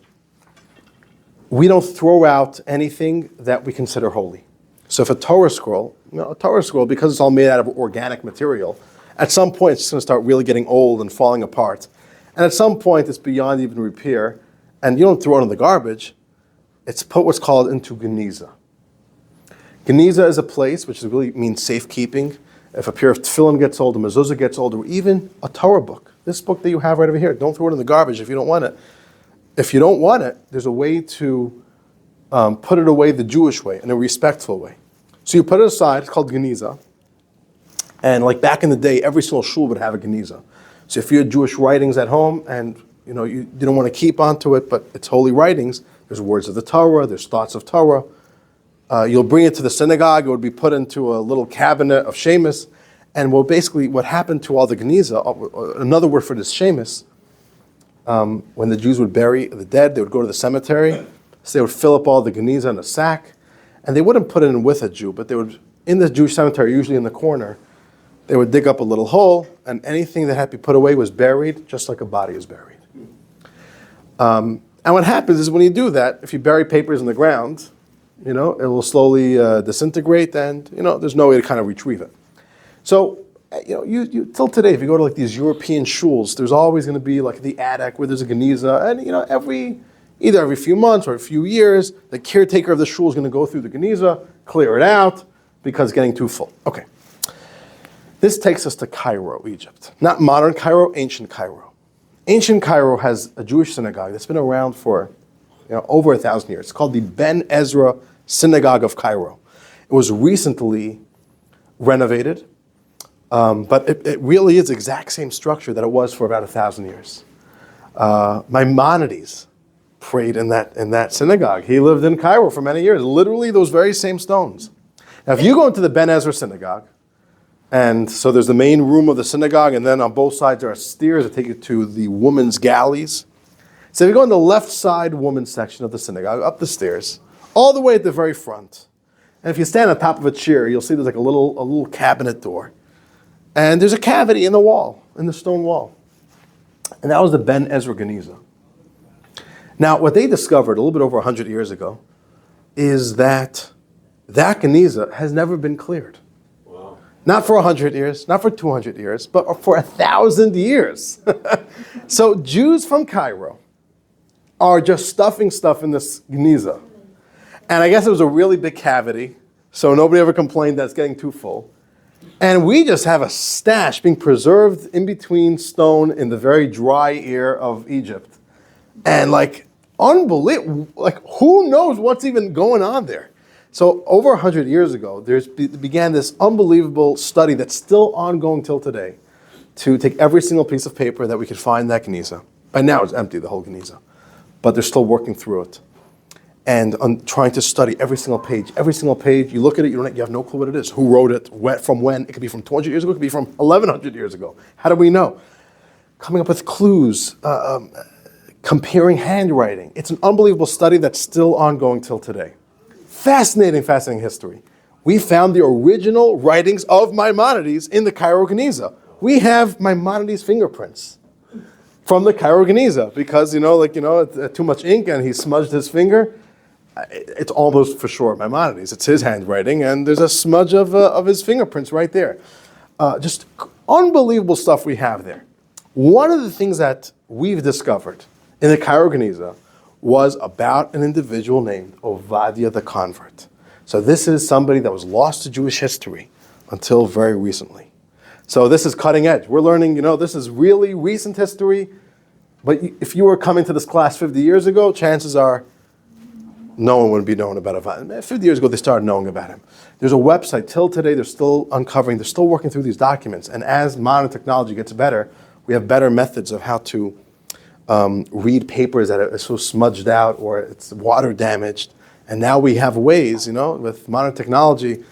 we don't throw out anything that we consider holy. So if a Torah scroll, because it's all made out of organic material, at some point it's going to start really getting old and falling apart. And at some point it's beyond even repair, and you don't throw it in the garbage. It's put what's called into Geniza. Geniza is a place which really means safekeeping. If a pair of tefillin gets old, a mezuzah gets old, or even a Torah book. This book that you have right over here, don't throw it in the garbage if you don't want it. If you don't want it, there's a way to put it away the Jewish way, in a respectful way. So you put it aside, it's called Geniza. And like back in the day, every single shul would have a Geniza. So if you had Jewish writings at home and you didn't want to keep onto it, but it's holy writings, there's words of the Torah, there's thoughts of Torah. You'll bring it to the synagogue, it would be put into a little cabinet of Shemus. And what happened to all the Geniza, another word for this Shemus, when the Jews would bury the dead, they would go to the cemetery, so they would fill up all the Geniza in a sack, and they wouldn't put it in with a Jew, but they would, in the Jewish cemetery, usually in the corner, they would dig up a little hole, and anything that had to be put away was buried, just like a body is buried. And what happens is when you do that, if you bury papers in the ground, it will slowly disintegrate, and there's no way to kind of retrieve it. So, till today, if you go to like these European shuls, there's always going to be like the attic where there's a Geniza, and either every few months or a few years, the caretaker of the shul is going to go through the Geniza, clear it out because it's getting too full. Okay. This takes us to Cairo, Egypt. Not modern Cairo, ancient Cairo. Ancient Cairo has a Jewish synagogue that's been around for over 1,000 years. It's called the Ben Ezra Synagogue of Cairo. It was recently renovated, but it really is the exact same structure that it was for about 1,000 years. Maimonides prayed in that synagogue. He lived in Cairo for many years, literally those very same stones. Now, if you go into the Ben Ezra synagogue, and so there's the main room of the synagogue, and then on both sides there are stairs that take you to the women's galleys. So if you go in the left side women's section of the synagogue, up the stairs, all the way at the very front, and if you stand on top of a chair, you'll see there's like a little cabinet door. And there's a cavity in the wall, in the stone wall. And that was the Ben Ezra Geniza. Now, what they discovered a little bit over 100 years ago is that Geniza has never been cleared. Wow. Not for 100 years, not for 200 years, but for 1,000 years. So Jews from Cairo are just stuffing stuff in this Geniza. And I guess it was a really big cavity, so nobody ever complained that it's getting too full. And we just have a stash being preserved in between stone in the very dry air of Egypt. And unbelievable, who knows what's even going on there? So over 100 years ago, began this unbelievable study that's still ongoing till today to take every single piece of paper that we could find in that Geniza. By now it's empty, the whole Geniza. But they're still working through it. And trying to study every single page. Every single page, you look at it, you have no clue what it is. Who wrote it, from when? It could be from 200 years ago, it could be from 1,100 years ago. How do we know? Coming up with clues, comparing handwriting. It's an unbelievable study that's still ongoing till today. Fascinating history. We found the original writings of Maimonides in the Cairo Geniza. We have Maimonides' fingerprints from the Cairo Geniza because, too much ink and he smudged his finger. It's almost for sure Maimonides. It's his handwriting, and there's a smudge of his fingerprints right there. Just unbelievable stuff we have there. One of the things that we've discovered in the Cairo Geniza was about an individual named Ovadia the convert. So this is somebody that was lost to Jewish history until very recently. So this is cutting edge. We're learning, this is really recent history, but if you were coming to this class 50 years ago, chances are no one would be known about Ovadia. 50 years ago, they started knowing about him. There's a website, till today, they're still uncovering, they're still working through these documents. And as modern technology gets better, we have better methods of how to read papers that are so smudged out or it's water damaged. And now we have ways, with modern technology.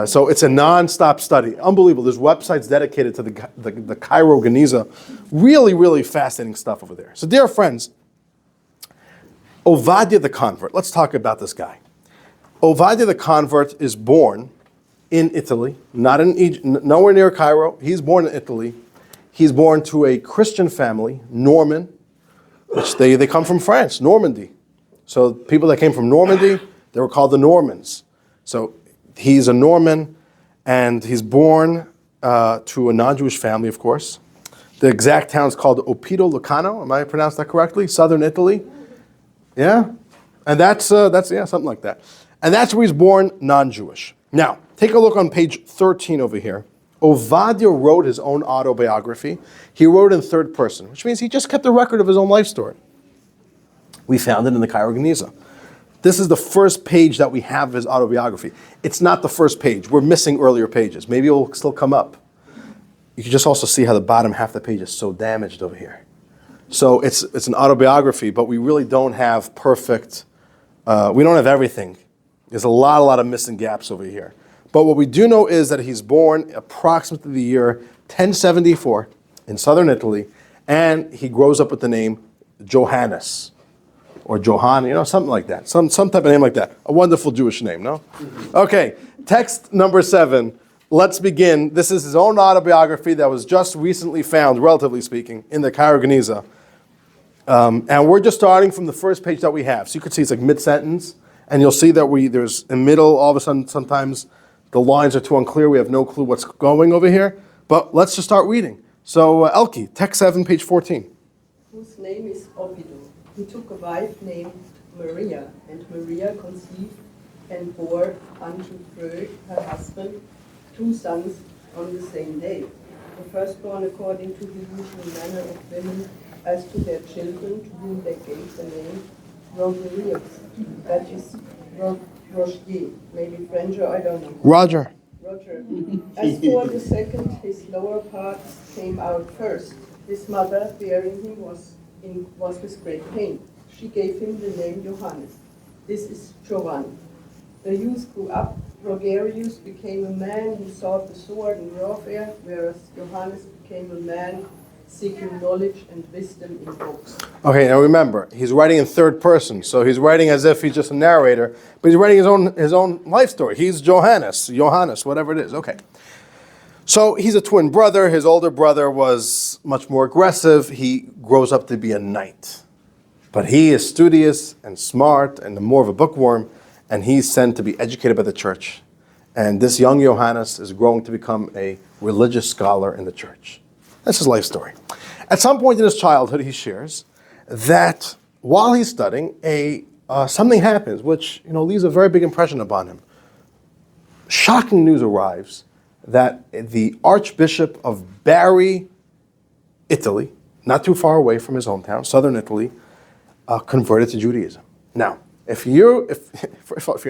So it's a non-stop study. Unbelievable. There's websites dedicated to the Cairo Geniza. Really, really fascinating stuff over there. So dear friends, Ovadia the convert. Let's talk about this guy. Ovadia the convert is born in Italy, not in Egypt, nowhere near Cairo. He's born in Italy. He's born to a Christian family, Norman, which they come from France, Normandy. So people that came from Normandy, they were called the Normans. So he's a Norman, and he's born to a non-Jewish family, of course. The exact town is called Oppido Lucano. Am I pronounced that correctly? Southern Italy. Yeah, and that's something like that. And that's where he's born, non-Jewish. Now, take a look on page 13 over here. Ovadia wrote his own autobiography. He wrote in third person, which means he just kept a record of his own life story. We found it in the Cairo Geniza. This is the first page that we have of his autobiography. It's not the first page. We're missing earlier pages. Maybe it will still come up. You can just also see how the bottom half of the page is so damaged over here. So it's an autobiography, but we really don't have perfect, we don't have everything. There's a lot of missing gaps over here. But what we do know is that he's born approximately the year 1074 in southern Italy, and he grows up with the name Johannes, or Johann, something like that. Some type of name like that. A wonderful Jewish name, no? Okay, text number 7. Let's begin. This is his own autobiography that was just recently found, relatively speaking, in the Cairo Geniza. And we're just starting from the first page that we have. So you can see it's like mid-sentence, and you'll see that there's in the middle, all of a sudden, sometimes the lines are too unclear. We have no clue what's going over here. But let's just start reading. So, Elke, text 7, page 14. Whose name is Oppido. He took a wife named Maria, and Maria conceived and bore unto Frö, her husband, 2 sons on the same day. The firstborn according to the usual manner of women as to their children, to whom they gave the name Rogerius, that is Rogier, maybe French or I don't know. Roger. As for the second, his lower parts came out first. His mother, bearing him, was with great pain. She gave him the name Johannes. This is Jovan. The youth grew up. Rogerius became a man who sought the sword in warfare, whereas Johannes became a man seeking knowledge and wisdom in books. Okay, now remember, he's writing in third person, so he's writing as if he's just a narrator, but he's writing his own life story. He's Johannes, whatever it is. Okay. So he's a twin brother. His older brother was much more aggressive. He grows up to be a knight. But he is studious and smart and more of a bookworm, and he's sent to be educated by the church. And this young Johannes is growing to become a religious scholar in the church. That's his life story. At some point in his childhood, he shares that while he's studying, something happens which leaves a very big impression upon him. Shocking news arrives that the Archbishop of Bari, Italy, not too far away from his hometown, southern Italy, converted to Judaism. Now, if you're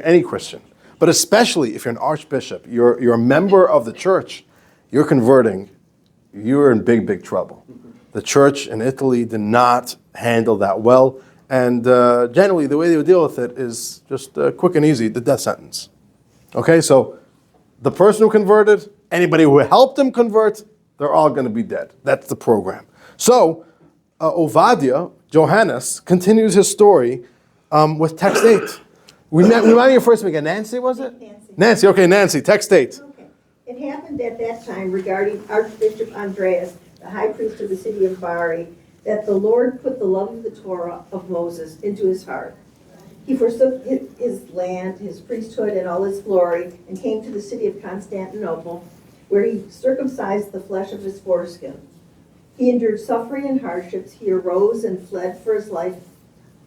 any Christian, but especially if you're an archbishop, you're a member of the church, you're converting, you're in big trouble. The church in Italy did not handle that well, and generally the way they would deal with it is just quick and easy, the death sentence. Okay, so the person who converted, anybody who helped him convert, they're all going to be dead. That's the program. So Ovadia, Johannes, continues his story with text 8. Remind me your first name again. Nancy, was it? Nancy. Okay, Nancy, text 8. Okay. It happened at that time regarding Archbishop Andreas, the high priest of the city of Bari, that the Lord put the love of the Torah of Moses into his heart. He forsook his land, his priesthood, and all his glory, and came to the city of Constantinople, where he circumcised the flesh of his foreskin. He endured suffering and hardships. He arose and fled for his life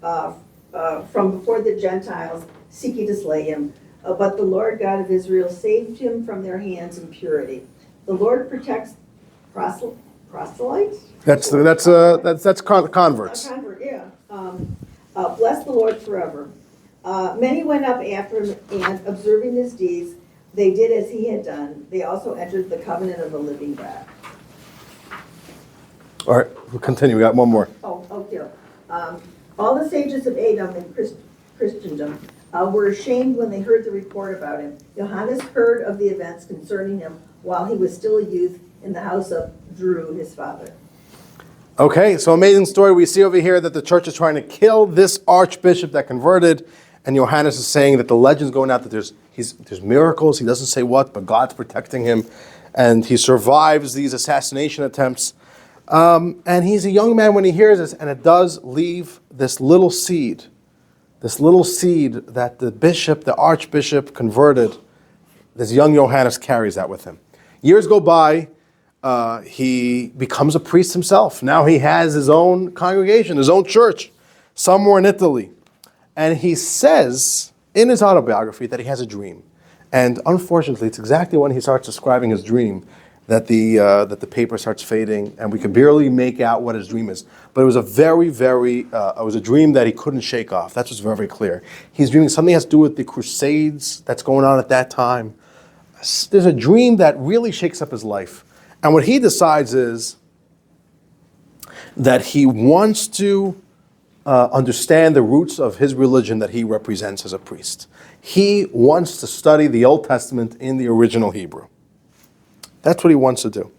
from before the Gentiles, seeking to slay him. But the Lord God of Israel saved him from their hands in purity. The Lord protects proselytes. That's converts. Convert, yeah. Bless the Lord forever. Many went up after him, and observing his deeds, they did as he had done. They also entered the covenant of the living God. All right, we'll continue. We got one more. Oh dear. All the sages of Edom and Christendom were ashamed when they heard the report about him. Johannes heard of the events concerning him while he was still a youth in the house of Drew, his father. Okay, so amazing story. We see over here that the church is trying to kill this archbishop that converted, and Johannes is saying that the legend's going out that there's miracles. He doesn't say what, but God's protecting him, and he survives these assassination attempts. And he's a young man when he hears this, and it does leave this little seed that the bishop, the archbishop converted. This young Johannes carries that with him. Years go by. He becomes a priest himself. Now he has his own congregation, his own church, somewhere in Italy. And he says in his autobiography that he has a dream. And unfortunately, it's exactly when he starts describing his dream that the paper starts fading, and we can barely make out what his dream is. But it was a it was a dream that he couldn't shake off. That's what's very, very clear. He's dreaming something has to do with the Crusades that's going on at that time. There's a dream that really shakes up his life. And what he decides is that he wants to understand the roots of his religion that he represents as a priest. He wants to study the Old Testament in the original Hebrew. That's what he wants to do.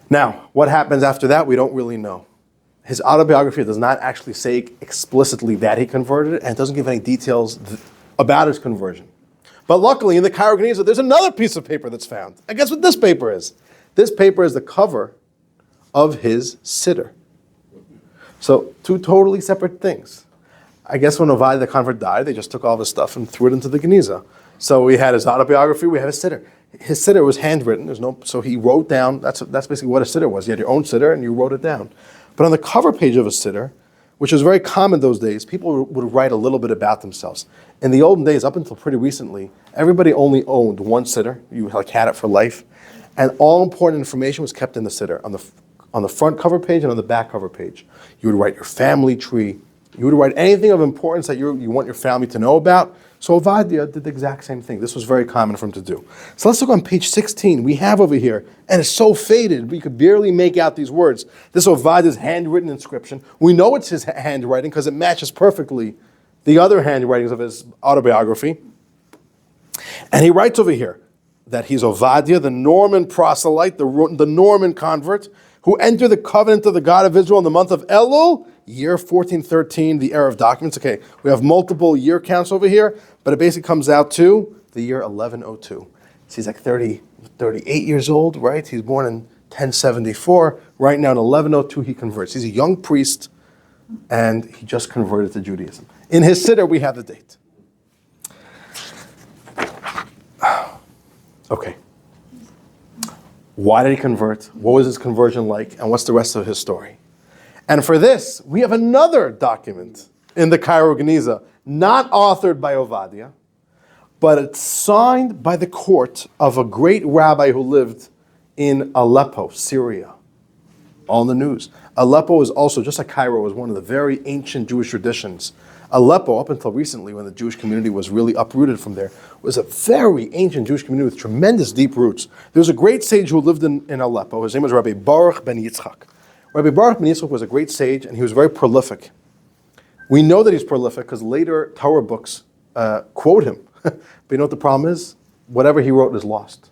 Now, what happens after that, we don't really know. His autobiography does not actually say explicitly that he converted, and it doesn't give any details about his conversion. But luckily, in the Cairo Geniza, there's another piece of paper that's found. And guess what this paper is? This paper is the cover of his siddur. So, two totally separate things. I guess when Ovadia the convert died, they just took all this stuff and threw it into the Geniza. So we had his autobiography, we had his siddur. His siddur was handwritten. So he wrote down, that's basically what a siddur was. You had your own siddur and you wrote it down. But on the cover page of a siddur, which was very common those days, people would write a little bit about themselves. In the olden days, up until pretty recently, everybody only owned one siddur. You had it for life. And all important information was kept in the siddur, on the front cover page and on the back cover page. You would write your family tree. You would write anything of importance that you want your family to know about. So Ovadia did the exact same thing. This was very common for him to do. So let's look on page 16. We have over here, and it's so faded, we could barely make out these words. This Ovadia's handwritten inscription. We know it's his handwriting because it matches perfectly the other handwritings of his autobiography. And he writes over here that he's Ovadia, the Norman proselyte, the Norman convert, who entered the covenant of the God of Israel in the month of Elul, year 1413, the era of documents. Okay, we have multiple year counts over here, but it basically comes out to the year 1102. So he's like 38 years old, right? He's born in 1074. Right now in 1102 he converts. He's a young priest, and he just converted to Judaism. In his siddur we have the date. Okay. Why did he convert? What was his conversion like? And what's the rest of his story? And for this, we have another document in the Cairo Geniza, not authored by Ovadia, but it's signed by the court of a great rabbi who lived in Aleppo, Syria. All in the news. Aleppo is also, just like Cairo, was one of the very ancient Jewish traditions. Aleppo, up until recently, when the Jewish community was really uprooted from there, was a very ancient Jewish community with tremendous deep roots. There was a great sage who lived in Aleppo. His name was Rabbi Baruch ben Yitzchak. Rabbi Baruch ben Yitzchak was a great sage, and he was very prolific. We know that he's prolific because later Torah books quote him. But you know what the problem is? Whatever he wrote is lost.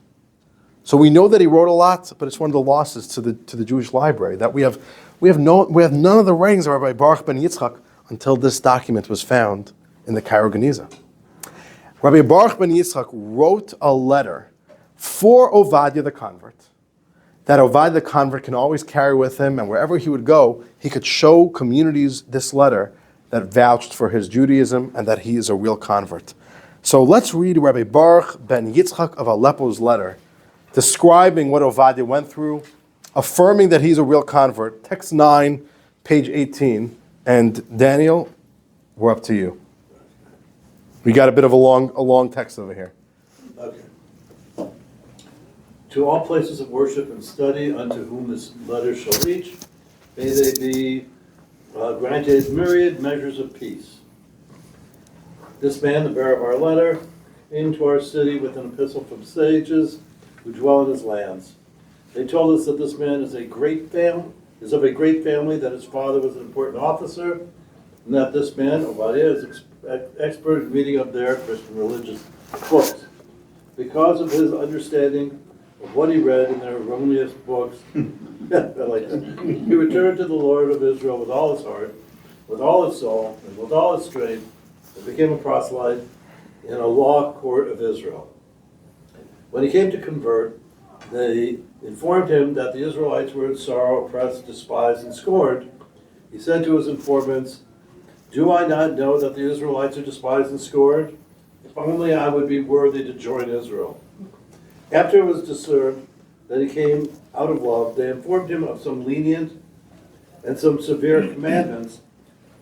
So we know that he wrote a lot, but it's one of the losses to the Jewish library that we have none of the writings of Rabbi Baruch ben Yitzchak until this document was found in the Cairo Geniza. Rabbi Baruch ben Yitzchak wrote a letter for Ovadia the convert, that Ovadia the convert can always carry with him, and wherever he would go, he could show communities this letter that vouched for his Judaism and that he is a real convert. So let's read Rabbi Baruch ben Yitzchak of Aleppo's letter, describing what Ovadia went through, affirming that he's a real convert. Text 9, page 18. And Daniel, we're up to you. We got a bit of a long text over here. Okay. To all places of worship and study, unto whom this letter shall reach, may they be granted myriad measures of peace. This man, the bearer of our letter, into our city with an epistle from sages who dwell in his lands. They told us that this man is of a great family, that his father was an important officer, and that this man, Obadiah, is expert in reading of their Christian religious books. Because of his understanding of what he read in their erroneous books, I like that. He returned to the Lord of Israel with all his heart, with all his soul, and with all his strength, and became a proselyte in a law court of Israel. When he came to convert, they informed him that the Israelites were in sorrow, oppressed, despised, and scorned. He said to his informants, "Do I not know that the Israelites are despised and scorned? If only I would be worthy to join Israel." After it was discerned that he came out of love, they informed him of some lenient and some severe commandments,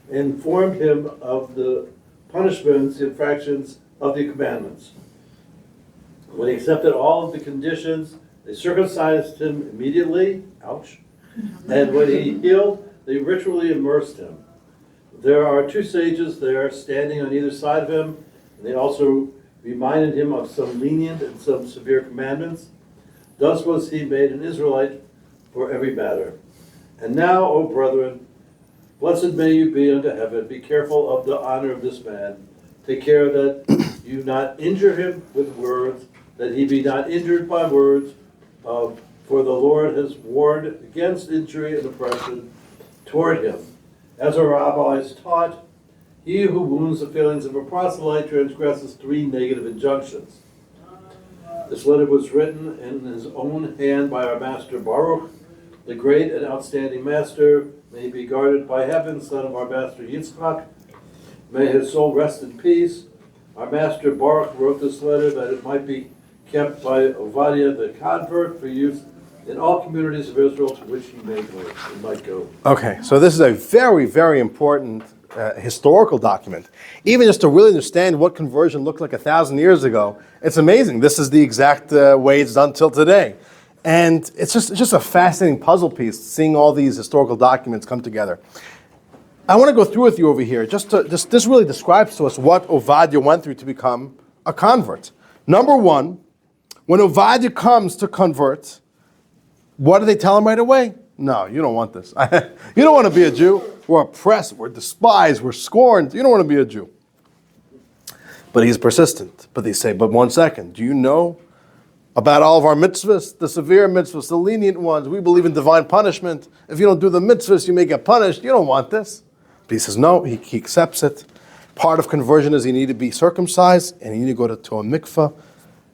informed him of the punishments, the infractions of the commandments. When he accepted all of the conditions, they circumcised him immediately, ouch, and when he healed, they ritually immersed him. There are two sages there standing on either side of him, and they also reminded him of some lenient and some severe commandments. Thus was he made an Israelite for every matter. And now, O brethren, blessed may you be unto heaven. Be careful of the honor of this man. Take care that you not injure him with words, that he be not injured by words, for the Lord has warned against injury and oppression toward him. As our rabbis taught, he who wounds the feelings of a proselyte transgresses 3 negative injunctions. This letter was written in his own hand by our master Baruch, the great and outstanding master. May he be guarded by heaven, son of our master Yitzchak. May his soul rest in peace. Our master Baruch wrote this letter that it might be kept by Obadiah the convert for use in all communities of Israel to which he might go. Okay, so this is a very, very important historical document. Even just to really understand what conversion looked like 1,000 years ago, it's amazing. This is the exact way it's done till today. And it's just a fascinating puzzle piece, seeing all these historical documents come together. I want to go through with you over here. This really describes to us what Obadiah went through to become a convert. Number one, when Obadiah comes to convert, what do they tell him right away? No, you don't want this. You don't want to be a Jew. We're oppressed, we're despised, we're scorned. You don't want to be a Jew. But he's persistent. But they say, but 1 second, do you know about all of our mitzvahs, the severe mitzvahs, the lenient ones? We believe in divine punishment. If you don't do the mitzvahs, you may get punished. You don't want this. But he says, no, he accepts it. Part of conversion is you need to be circumcised and you need to go to a mikveh.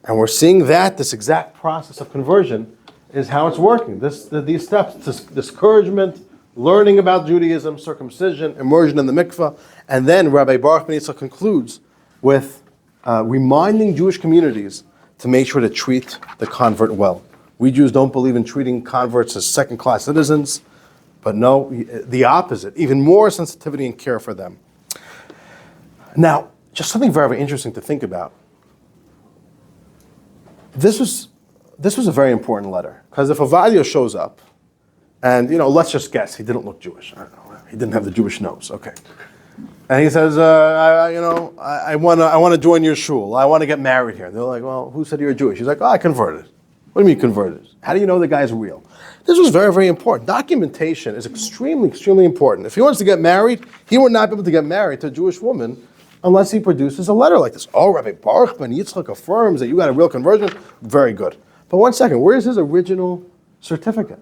And we're seeing that this exact process of conversion is how it's working. These steps, discouragement, learning about Judaism, circumcision, immersion in the mikveh, and then Rabbi Baruch Ben Yitzchak concludes with reminding Jewish communities to make sure to treat the convert well. We Jews don't believe in treating converts as second-class citizens, but no, the opposite, even more sensitivity and care for them. Now, just something very, very interesting to think about. This was a very important letter, because if Obadiah shows up, and let's just guess, he didn't look Jewish. I don't know, he didn't have the Jewish nose. Okay, and he says, I want to join your shul. I want to get married here. And they're like, well, who said you're Jewish? He's like, I converted. What do you mean converted? How do you know the guy's real? This was very, very important. Documentation is extremely, extremely important. If he wants to get married, he would not be able to get married to a Jewish woman unless he produces a letter like this. Oh, Rabbi Baruch Ben Yitzchak affirms that you got a real conversion. Very good. But 1 second, where's his original certificate?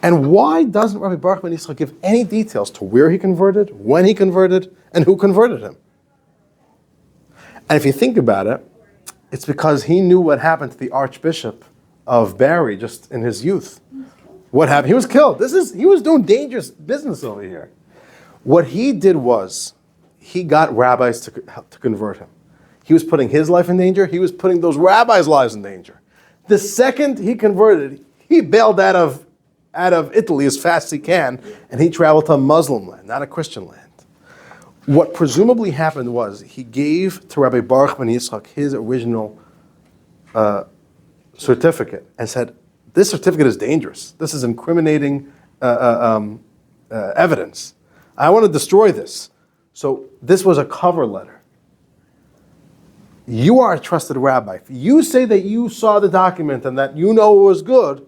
And why doesn't Rabbi Baruch Ben Yitzchak give any details to where he converted, when he converted, and who converted him? And if you think about it, it's because he knew what happened to the Archbishop of Bari just in his youth. What happened? He was killed. He was doing dangerous business over here. What he did was, he got rabbis to convert him. He was putting his life in danger. He was putting those rabbis' lives in danger. The second he converted, he bailed out of Italy as fast as he can, and he traveled to a Muslim land, not a Christian land. What presumably happened was, he gave to Rabbi Baruch Ben Yitzchak his original certificate and said, this certificate is dangerous. This is incriminating evidence. I want to destroy this. So this was a cover letter. You are a trusted rabbi. If you say that you saw the document and that you know it was good,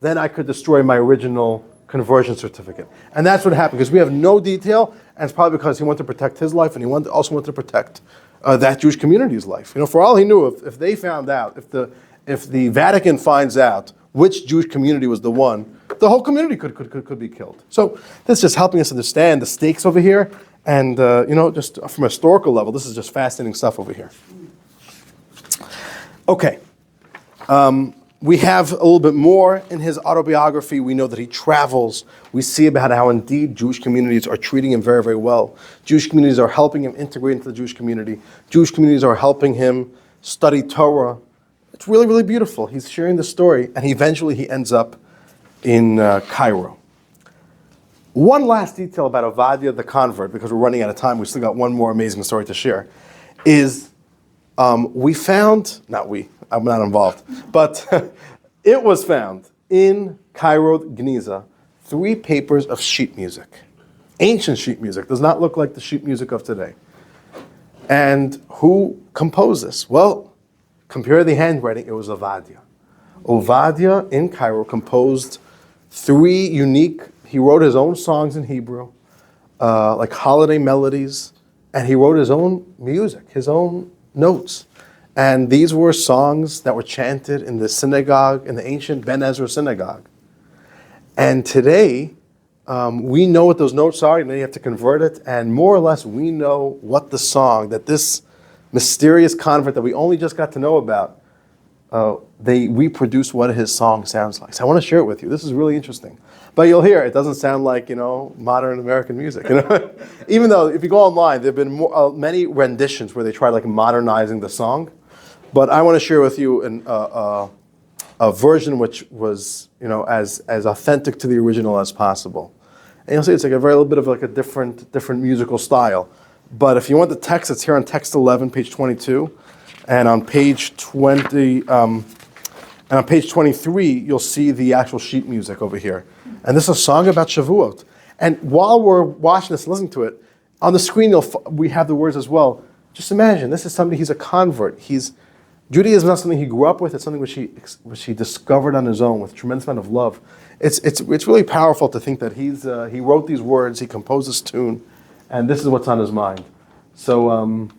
then I could destroy my original conversion certificate. And that's what happened, because we have no detail, and it's probably because he wanted to protect his life, and he also wanted to protect that Jewish community's life. For all he knew, if they found out, if the Vatican finds out which Jewish community was the one, the whole community could be killed. So this is just helping us understand the stakes over here, and just from a historical level, this is just fascinating stuff over here. Okay. We have a little bit more in his autobiography. We know that he travels. We see about how indeed Jewish communities are treating him very, very well. Jewish communities are helping him integrate into the Jewish community. Jewish communities are helping him study Torah. It's really, really beautiful. He's sharing the story, and eventually he ends up in Cairo. One last detail about Ovadia the convert, because we're running out of time, we still got one more amazing story to share, is we found, I'm not involved, but it was found in Cairo, Gniza, 3 papers of sheet music. Ancient sheet music, does not look like the sheet music of today. And who composed this? Well, compare the handwriting, it was Ovadia. Ovadia in Cairo composed 3 unique, he wrote his own songs in Hebrew, like holiday melodies, and he wrote his own music, his own notes. And these were songs that were chanted in the synagogue, in the ancient Ben Ezra synagogue. And today, we know what those notes are, and then you have to convert it, and more or less we know what the song, that this mysterious convert that we only just got to know about, they reproduce what his song sounds like. So I want to share it with you. This is really interesting. But you'll hear it doesn't sound like, modern American music. Even though if you go online, there have been many renditions where they try like modernizing the song. But I want to share with you a version which was, as authentic to the original as possible. And you'll see it's like a very little bit of like a different musical style. But if you want the text, it's here on text 11, page 22, and on page 20, and on page 23, you'll see the actual sheet music over here. And this is a song about Shavuot. And while we're watching this, listening to it, on the screen we have the words as well. Just imagine, this is somebody, he's a convert. Judaism is not something he grew up with, it's something which he discovered on his own with a tremendous amount of love. It's really powerful to think that he wrote these words, he composed this tune, and this is what's on his mind. So,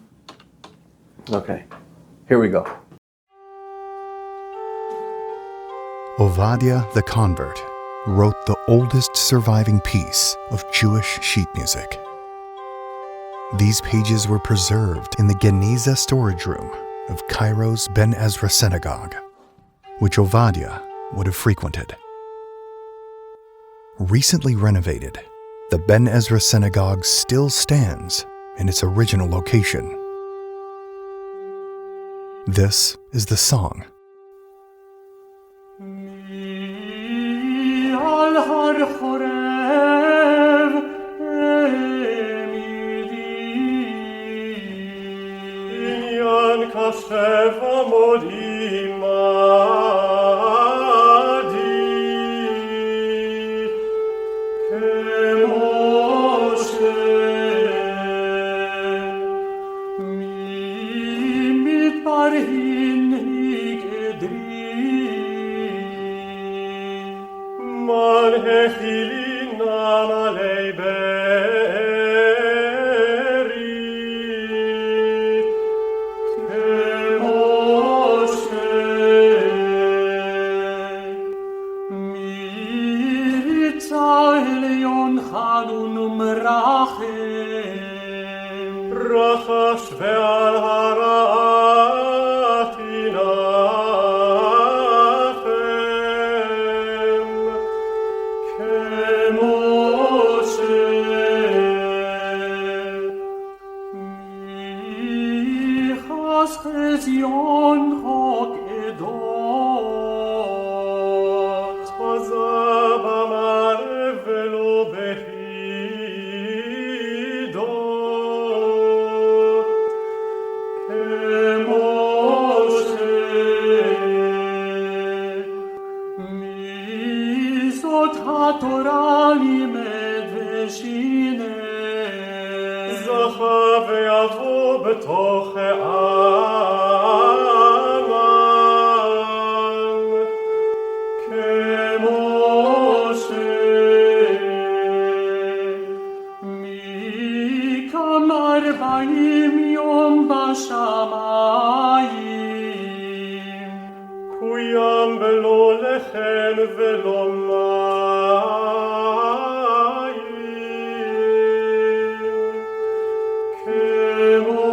okay, here we go. Ovadia the convert wrote the oldest surviving piece of Jewish sheet music. These pages were preserved in the Geniza storage room of Cairo's Ben Ezra synagogue, which Ovadia would have frequented. Recently renovated, the Ben Ezra synagogue still stands in its original location. This is the song. זכה ויבוא בתוך העם באים יום בשמיים, קוים בלא לחם ולא מים, כמו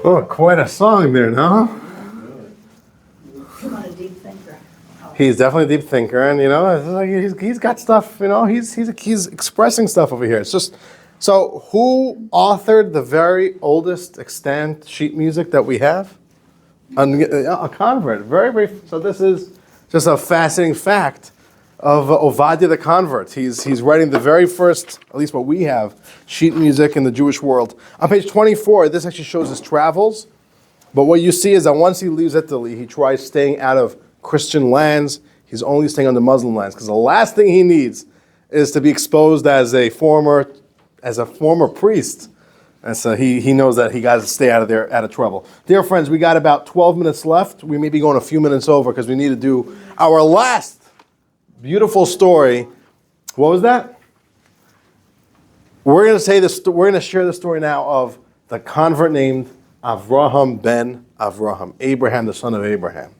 Oh, quite a song there, no? Come on, a deep thinker. He's definitely a deep thinker, and it's like he's got stuff. He's expressing stuff over here. It's just so. Who authored the very oldest extant sheet music that we have? A convert. Very, very. So this is just a fascinating fact of Ovadia the convert. He's writing the very first, at least what we have, sheet music in the Jewish world. On page 24, this actually shows his travels. But what you see is that once he leaves Italy, he tries staying out of Christian lands. He's only staying on the Muslim lands because the last thing he needs is to be exposed as a former priest. And so he knows that he got to stay out of trouble. Dear friends, we got about 12 minutes left. We may be going a few minutes over because we need to do our last beautiful story. What was that? We're going to say this. We're going to share the story now of the convert named Avraham ben Avraham, Abraham, the son of Abraham.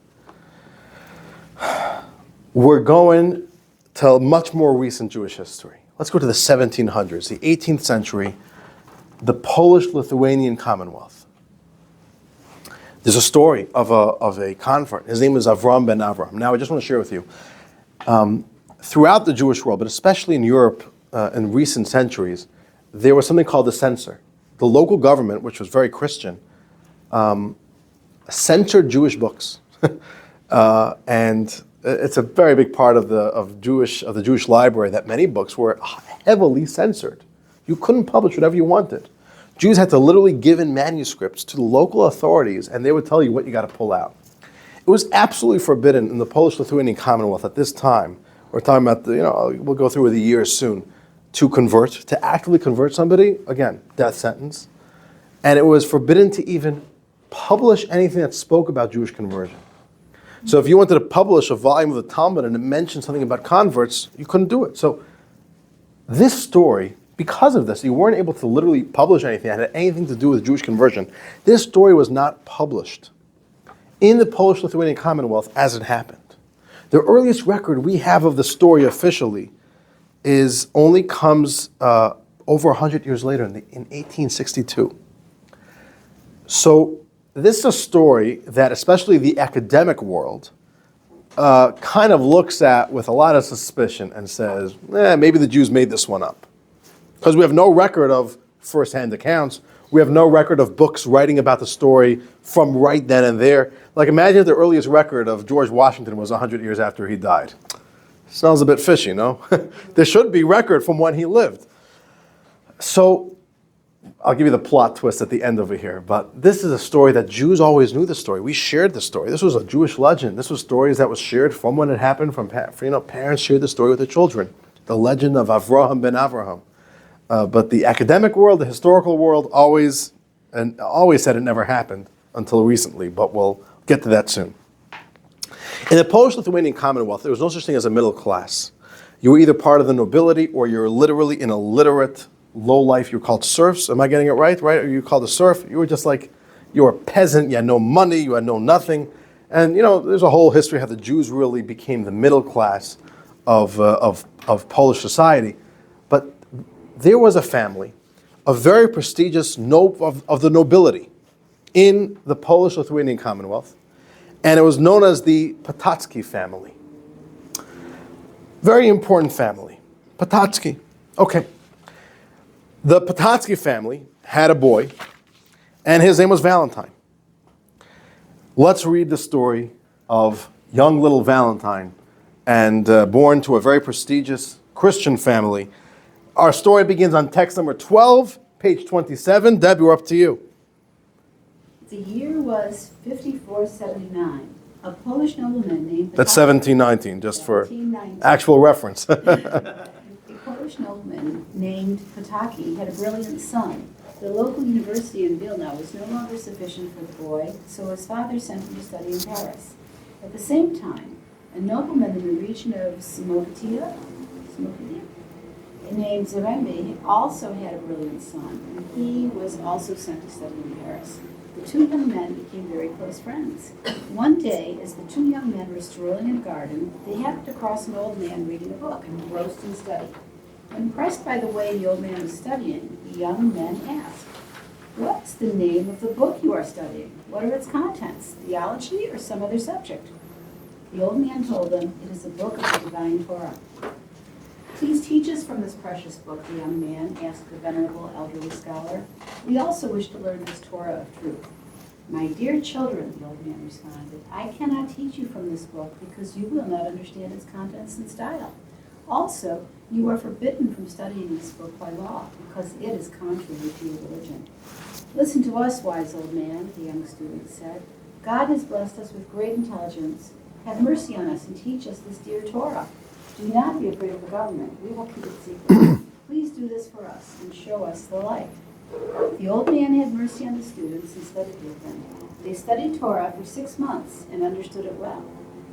We're going to much more recent Jewish history. Let's go to the 1700s, the 18th century, the Polish-Lithuanian Commonwealth. There's a story of a convert. His name is Avraham ben Avraham. Now, I just want to share with you, throughout the Jewish world, but especially in Europe in recent centuries, there was something called the censor. The local government, which was very Christian, censored Jewish books, and it's a very big part of the Jewish library that many books were heavily censored. You couldn't publish whatever you wanted. Jews had to literally give in manuscripts to the local authorities, and they would tell you what you got to pull out. It was absolutely forbidden in the Polish-Lithuanian Commonwealth at this time. We're talking about we'll go through the years soon, to actively convert somebody, again, death sentence. And it was forbidden to even publish anything that spoke about Jewish conversion. So if you wanted to publish a volume of the Talmud and it mentioned something about converts, you couldn't do it. So this story, because of this, you weren't able to literally publish anything that had anything to do with Jewish conversion. This story was not published in the Polish-Lithuanian Commonwealth as it happened. The earliest record we have of the story officially comes over 100 years later in 1862. So this is a story that especially the academic world kind of looks at with a lot of suspicion and says, maybe the Jews made this one up. Because we have no record of first-hand accounts. We have no record of books writing about the story from right then and there. Like imagine if the earliest record of George Washington was 100 years after he died. Smells a bit fishy, no? There should be record from when he lived. So I'll give you the plot twist at the end over here. But this is a story that Jews always knew the story. We shared the story. This was a Jewish legend. This was stories that was shared from when it happened. Parents shared the story with their children. The legend of Avraham ben Avraham. But the academic world, the historical world, always said it never happened until recently. But we'll get to that soon. In the Polish-Lithuanian Commonwealth, there was no such thing as a middle class. You were either part of the nobility or you're literally an illiterate, low life. You're called serfs. Am I getting it right? Right? Or you called a serf? You were just like, you were a peasant. You had no money. You had no nothing. And there's a whole history how the Jews really became the middle class of Polish society. But there was a family, a very prestigious of the nobility, in the Polish-Lithuanian Commonwealth, and it was known as the Potocki family. Very important family. Potocki. Okay. The Potocki family had a boy, and his name was Valentine. Let's read the story of young little Valentine, and born to a very prestigious Christian family. Our story begins on text number 12, page 27. Deb, we're up to you. The year was 5479. A Polish nobleman named That's 1719, just for 1719. actual reference. A Polish nobleman named Potocki had a brilliant son. The local university in Vilna was no longer sufficient for the boy, so his father sent him to study in Paris. At the same time, a nobleman in the region of Smokia named Zarembe also had a brilliant son, and he was also sent to study in Paris. The two young men became very close friends. One day, as the two young men were strolling in a garden, they happened to cross an old man reading a book, engrossed in study. Impressed by the way the old man was studying, the young men asked, "What's the name of the book you are studying? What are its contents, theology or some other subject?" The old man told them, "It is a book of the divine Torah." "Please teach us from this precious book," the young man asked the venerable elderly scholar. "We also wish to learn this Torah of truth." "My dear children," the old man responded, "I cannot teach you from this book because you will not understand its contents and style. Also, you are forbidden from studying this book by law because it is contrary to your religion." "Listen to us, wise old man," the young student said. "God has blessed us with great intelligence. Have mercy on us and teach us this dear Torah. Do not be afraid of the government. We will keep it secret. Please do this for us and show us the light." The old man had mercy on the students and studied with them. They studied Torah for 6 months and understood it well.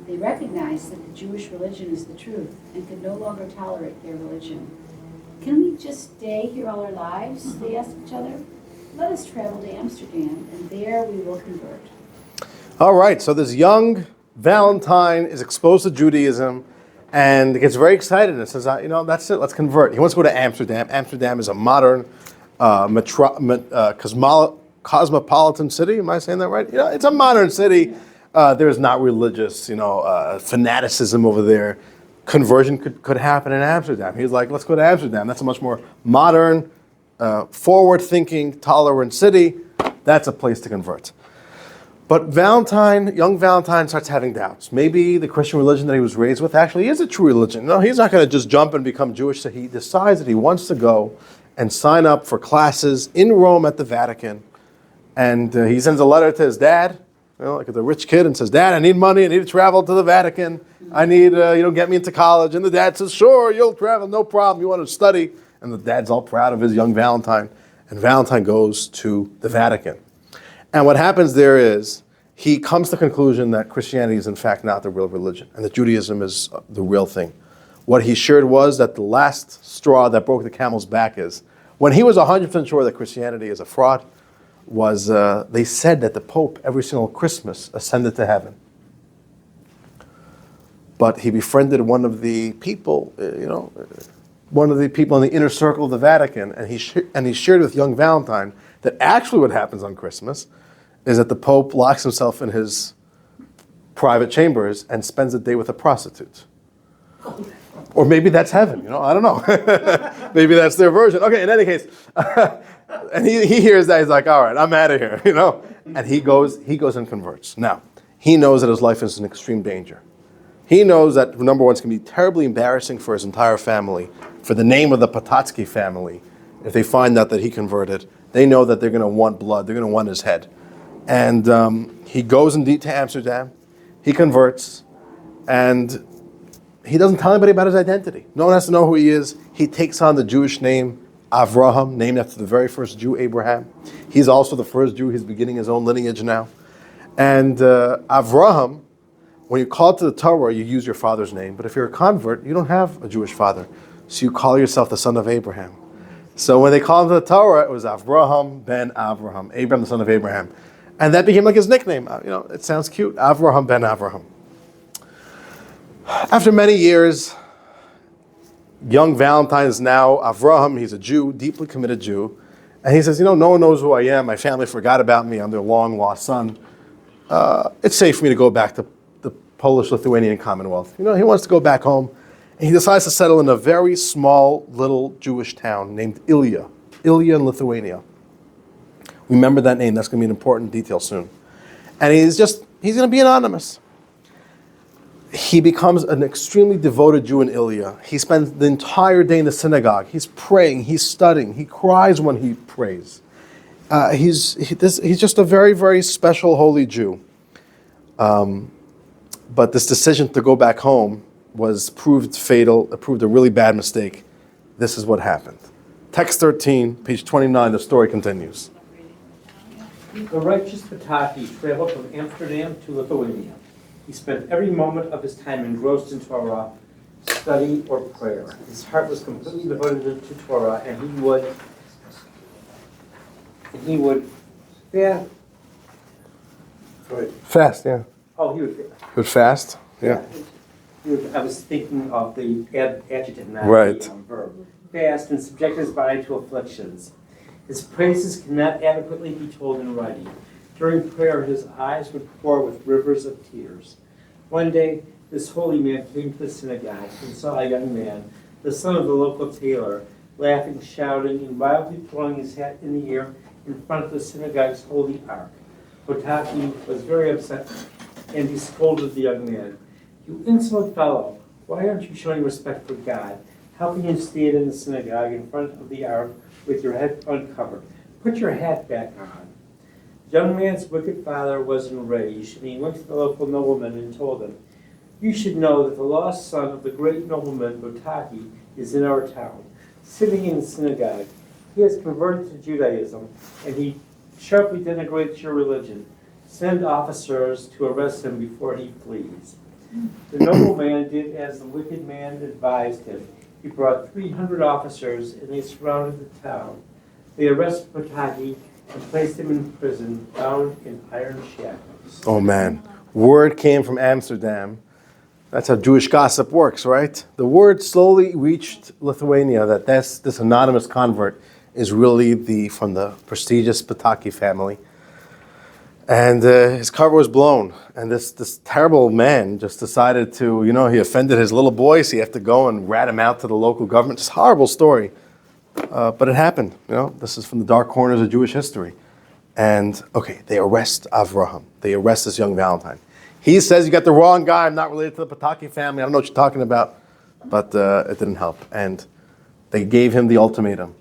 They recognized that the Jewish religion is the truth and could no longer tolerate their religion. "Can we just stay here all our lives?" they asked each other. "Let us travel to Amsterdam, and there we will convert." All right, so this young Valentine is exposed to Judaism and gets very excited and says, that's it, let's convert. He wants to go to Amsterdam. Amsterdam is a modern cosmopolitan city. Am I saying that right? It's a modern city. There's not religious, fanaticism over there. Conversion could happen in Amsterdam. He's like, let's go to Amsterdam. That's a much more modern, forward-thinking, tolerant city. That's a place to convert. But young Valentine starts having doubts. Maybe the Christian religion that he was raised with actually is a true religion. No, he's not going to just jump and become Jewish. So he decides that he wants to go and sign up for classes in Rome at the Vatican. And he sends a letter to his dad, like a rich kid, and says, "Dad, I need money. I need to travel to the Vatican. I need, get me into college." And the dad says, "Sure, you'll travel, no problem. You want to study?" And the dad's all proud of his young Valentine. And Valentine goes to the Vatican. And what happens there is he comes to the conclusion that Christianity is in fact not the real religion and that Judaism is the real thing. What he shared was that the last straw that broke the camel's back is when he was 100% sure that Christianity is a fraud was they said that the Pope every single Christmas ascended to heaven. But he befriended one of the people, one of the people in the inner circle of the Vatican, and he shared with young Valentine that actually what happens on Christmas is that the Pope locks himself in his private chambers and spends the day with a prostitute. Or maybe that's heaven, I don't know. Maybe that's their version. Okay, in any case, and he hears that, he's like, all right, I'm out of here, And he goes and converts. Now, he knows that his life is in extreme danger. He knows that, number one, it's going to be terribly embarrassing for his entire family, for the name of the Potocki family. If they find out that he converted, they know that they're going to want blood. They're going to want his head. And he goes indeed to Amsterdam. He converts. And he doesn't tell anybody about his identity. No one has to know who he is. He takes on the Jewish name Avraham, named after the very first Jew, Abraham. He's also the first Jew. He's beginning his own lineage now. And Avraham, when you call to the Torah, you use your father's name. But if you're a convert, you don't have a Jewish father. So you call yourself the son of Abraham. So when they called him to the Torah, it was Avraham ben Avraham, Abraham the son of Abraham. And that became like his nickname. It sounds cute, Avraham ben Avraham. After many years, young Valentine is now Avraham. He's a Jew, deeply committed Jew. And he says, no one knows who I am. My family forgot about me. I'm their long-lost son. It's safe for me to go back to the Polish-Lithuanian Commonwealth. He wants to go back home. And he decides to settle in a very small little Jewish town named Ilya in Lithuania. Remember that name. That's going to be an important detail soon. And he's going to be anonymous. He becomes an extremely devoted Jew in Ilya. He spends the entire day in the synagogue. He's praying, he's studying, he cries when he prays. He's just a very, very special holy Jew. But this decision to go back home was proved fatal. It proved a really bad mistake. This is what happened. Text 13, page 29, the story continues. The righteous Pataki traveled from Amsterdam to Lithuania. He spent every moment of his time engrossed in Torah, study, or prayer. His heart was completely devoted to Torah, and he would fast, yeah. Oh, he would fast. He would fast, yeah. I was thinking of the adjective, not right. the verb. Fast and subject his body to afflictions. His praises cannot adequately be told in writing. During prayer, his eyes would pour with rivers of tears. One day, this holy man came to the synagogue and saw a young man, the son of the local tailor, laughing, shouting, and wildly throwing his hat in the air in front of the synagogue's holy ark. Potaki was very upset, and he scolded the young man. "You insolent fellow, why aren't you showing respect for God? How can you stand in the synagogue in front of the ark with your head uncovered? Put your hat back on." The young man's wicked father was enraged, and he went to the local nobleman and told him, "You should know that the lost son of the great nobleman Potaki is in our town, sitting in the synagogue. He has converted to Judaism, and he sharply denigrates your religion. Send officers to arrest him before he flees." The nobleman did as the wicked man advised him. He brought 300 officers, and they surrounded the town. They arrested Potaki and placed him in prison, bound in iron shackles. Oh man, word came from Amsterdam. That's how Jewish gossip works, right? The word slowly reached Lithuania that this anonymous convert is really from the prestigious Potaki family. And his cover was blown. And this terrible man just decided to, he offended his little boy, so he had to go and rat him out to the local government. It's a horrible story. But it happened. This is from the dark corners of Jewish history. And, they arrest Avraham. They arrest this young Valentine. He says, "You got the wrong guy. I'm not related to the Potaki family. I don't know what you're talking about." But it didn't help. And they gave him the ultimatum.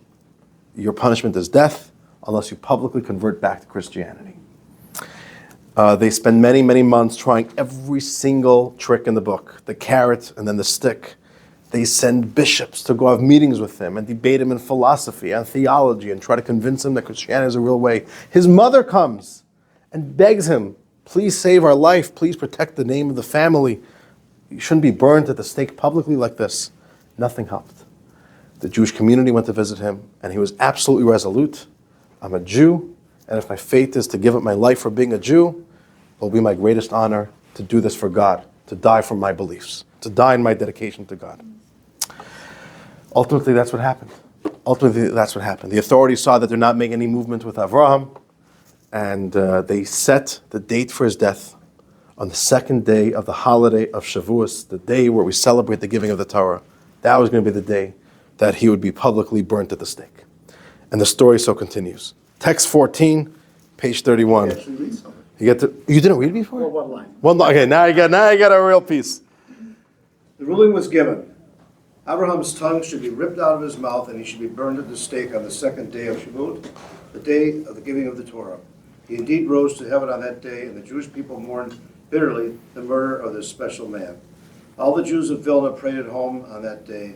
Your punishment is death unless you publicly convert back to Christianity. They spend many, many months trying every single trick in the book, the carrot and then the stick. They send bishops to go have meetings with him and debate him in philosophy and theology and try to convince him that Christianity is a real way. His mother comes and begs him, "Please save our life. Please protect the name of the family. You shouldn't be burned at the stake publicly like this." Nothing helped. The Jewish community went to visit him, and he was absolutely resolute. "I'm a Jew, and if my fate is to give up my life for being a Jew, it will be my greatest honor to do this for God, to die for my beliefs, to die in my dedication to God." Ultimately, that's what happened. The authorities saw that they're not making any movement with Avraham, and they set the date for his death on the second day of the holiday of Shavuos, the day where we celebrate the giving of the Torah. That was going to be the day that he would be publicly burnt at the stake. And the story so continues. Text 14, page 31. Actually read something. You didn't read it before? Well, one line. One line. Okay, now you got a real piece. The ruling was given. Abraham's tongue should be ripped out of his mouth, and he should be burned at the stake on the second day of Shavuot, the day of the giving of the Torah. He indeed rose to heaven on that day, and the Jewish people mourned bitterly the murder of this special man. All the Jews of Vilna prayed at home on that day,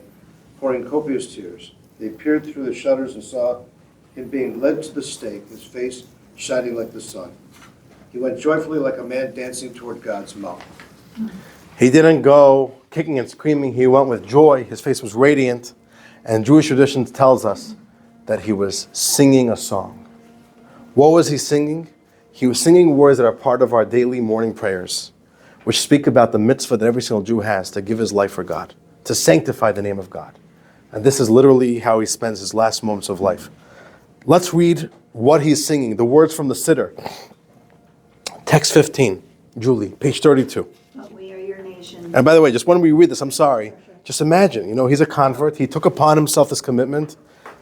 pouring copious tears. They peered through the shutters and saw him being led to the stake, his face shining like the sun. He went joyfully like a man dancing toward God's mouth. He didn't go kicking and screaming. He went with joy. His face was radiant. And Jewish tradition tells us that he was singing a song. What was he singing? He was singing words that are part of our daily morning prayers, which speak about the mitzvah that every single Jew has to give his life for God, to sanctify the name of God. And this is literally how he spends his last moments of life. Let's read what he's singing, the words from the Siddur. Text 15, Julie, page 32. But we are your nation. And by the way, just when we read this, I'm sorry, just imagine, he's a convert. He took upon himself this commitment,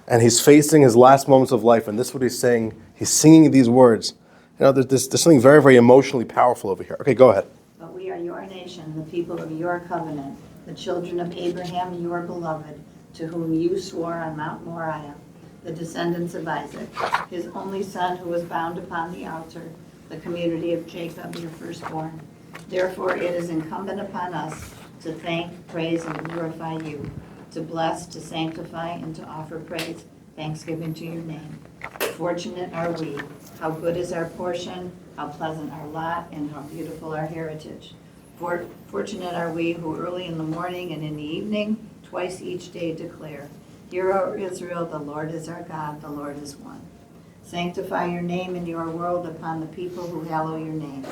and he's facing his last moments of life, and this is what he's saying. He's singing these words. There's something very, very emotionally powerful over here. Okay, go ahead. But we are your nation, the people of your covenant, the children of Abraham, your beloved, to whom you swore on Mount Moriah, the descendants of Isaac, his only son who was bound upon the altar, the community of Jacob, your firstborn. Therefore it is incumbent upon us to thank, praise, and glorify you, to bless, to sanctify, and to offer praise, thanksgiving to your name. Fortunate are we. How good is our portion, how pleasant our lot, and how beautiful our heritage. Fortunate are we who early in the morning and in the evening, twice each day declare, Hear, O Israel, the Lord is our God, the Lord is one. Sanctify your name in your world upon the people who hallow your name.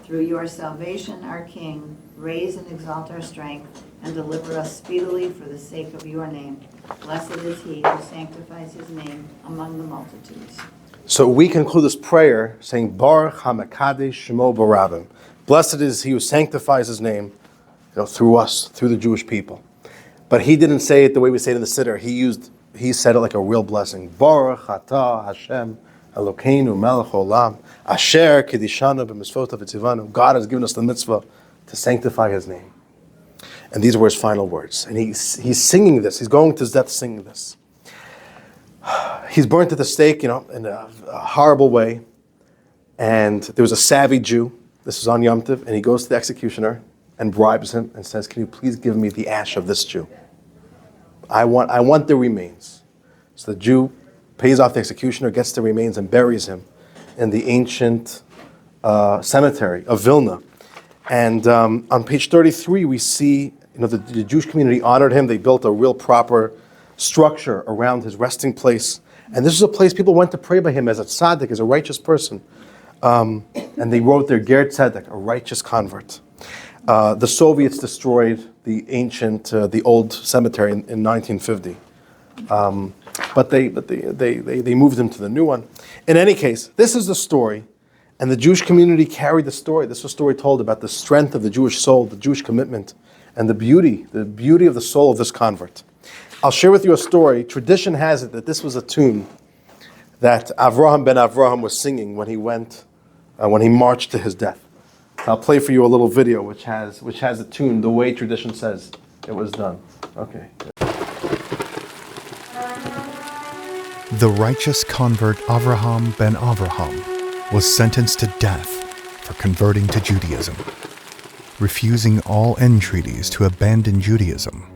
Through your salvation, our King, raise and exalt our strength, and deliver us speedily for the sake of your name. Blessed is he who sanctifies his name among the multitudes. So we conclude this prayer saying, Baruch HaMekadesh Shemo Barabim. Blessed is he who sanctifies his name, through us, through the Jewish people. But he didn't say it the way we say it in the Siddur. He said it like a real blessing. Baruch Atah Hashem Elokeinu Melech Olam Asher Kedishanu b'mitzvotav v'tzivanu. God has given us the mitzvah to sanctify his name. And these were his final words. And he's singing this. He's going to his death singing this. He's burnt at the stake, in a horrible way. And there was a savvy Jew. This was on Yom Tov. And he goes to the executioner and bribes him and says, can you please give me the ash of this Jew? I want the remains. So the Jew pays off the executioner, gets the remains, and buries him in the ancient cemetery of Vilna. And on page 33, we see the Jewish community honored him. They built a real proper structure around his resting place. And this is a place people went to pray by him as a tzaddik, as a righteous person. And they wrote there, Ger Tzedek, a righteous convert. The Soviets destroyed the old cemetery in 1950. But they moved him to the new one. In any case, this is the story, and the Jewish community carried the story. This was a story told about the strength of the Jewish soul, the Jewish commitment, and the beauty of the soul of this convert. I'll share with you a story. Tradition has it that this was a tune that Avraham ben Avraham was singing when he marched to his death. I'll play for you a little video which has a tune the way tradition says it was done. Okay. The righteous convert Avraham ben Avraham was sentenced to death for converting to Judaism. Refusing all entreaties to abandon Judaism,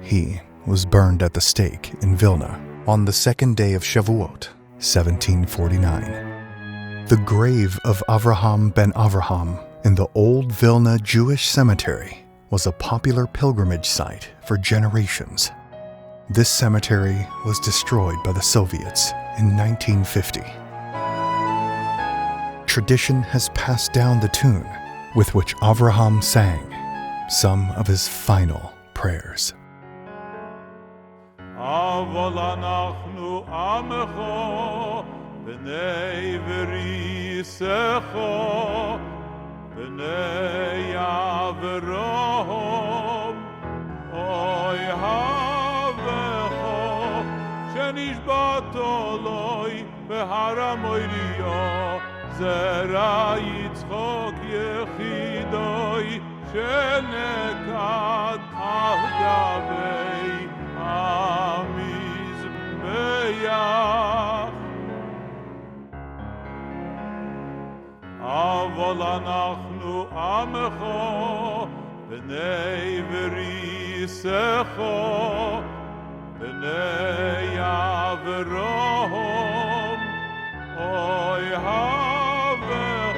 he was burned at the stake in Vilna on the second day of Shavuot, 1749. The grave of Avraham ben Avraham in the old Vilna Jewish cemetery was a popular pilgrimage site for generations. This cemetery was destroyed by the Soviets in 1950. Tradition has passed down the tune with which Avraham sang some of his final prayers. אבל אנחנו עמך בני וריסך בני אברהם אוי הבך שנשבעת אלוהי בהר המוריה זרע יצחק יחידוי שנקד על גבי המזבח אבל אנחנו עמך בני וריסך בני אברהם אוי הבך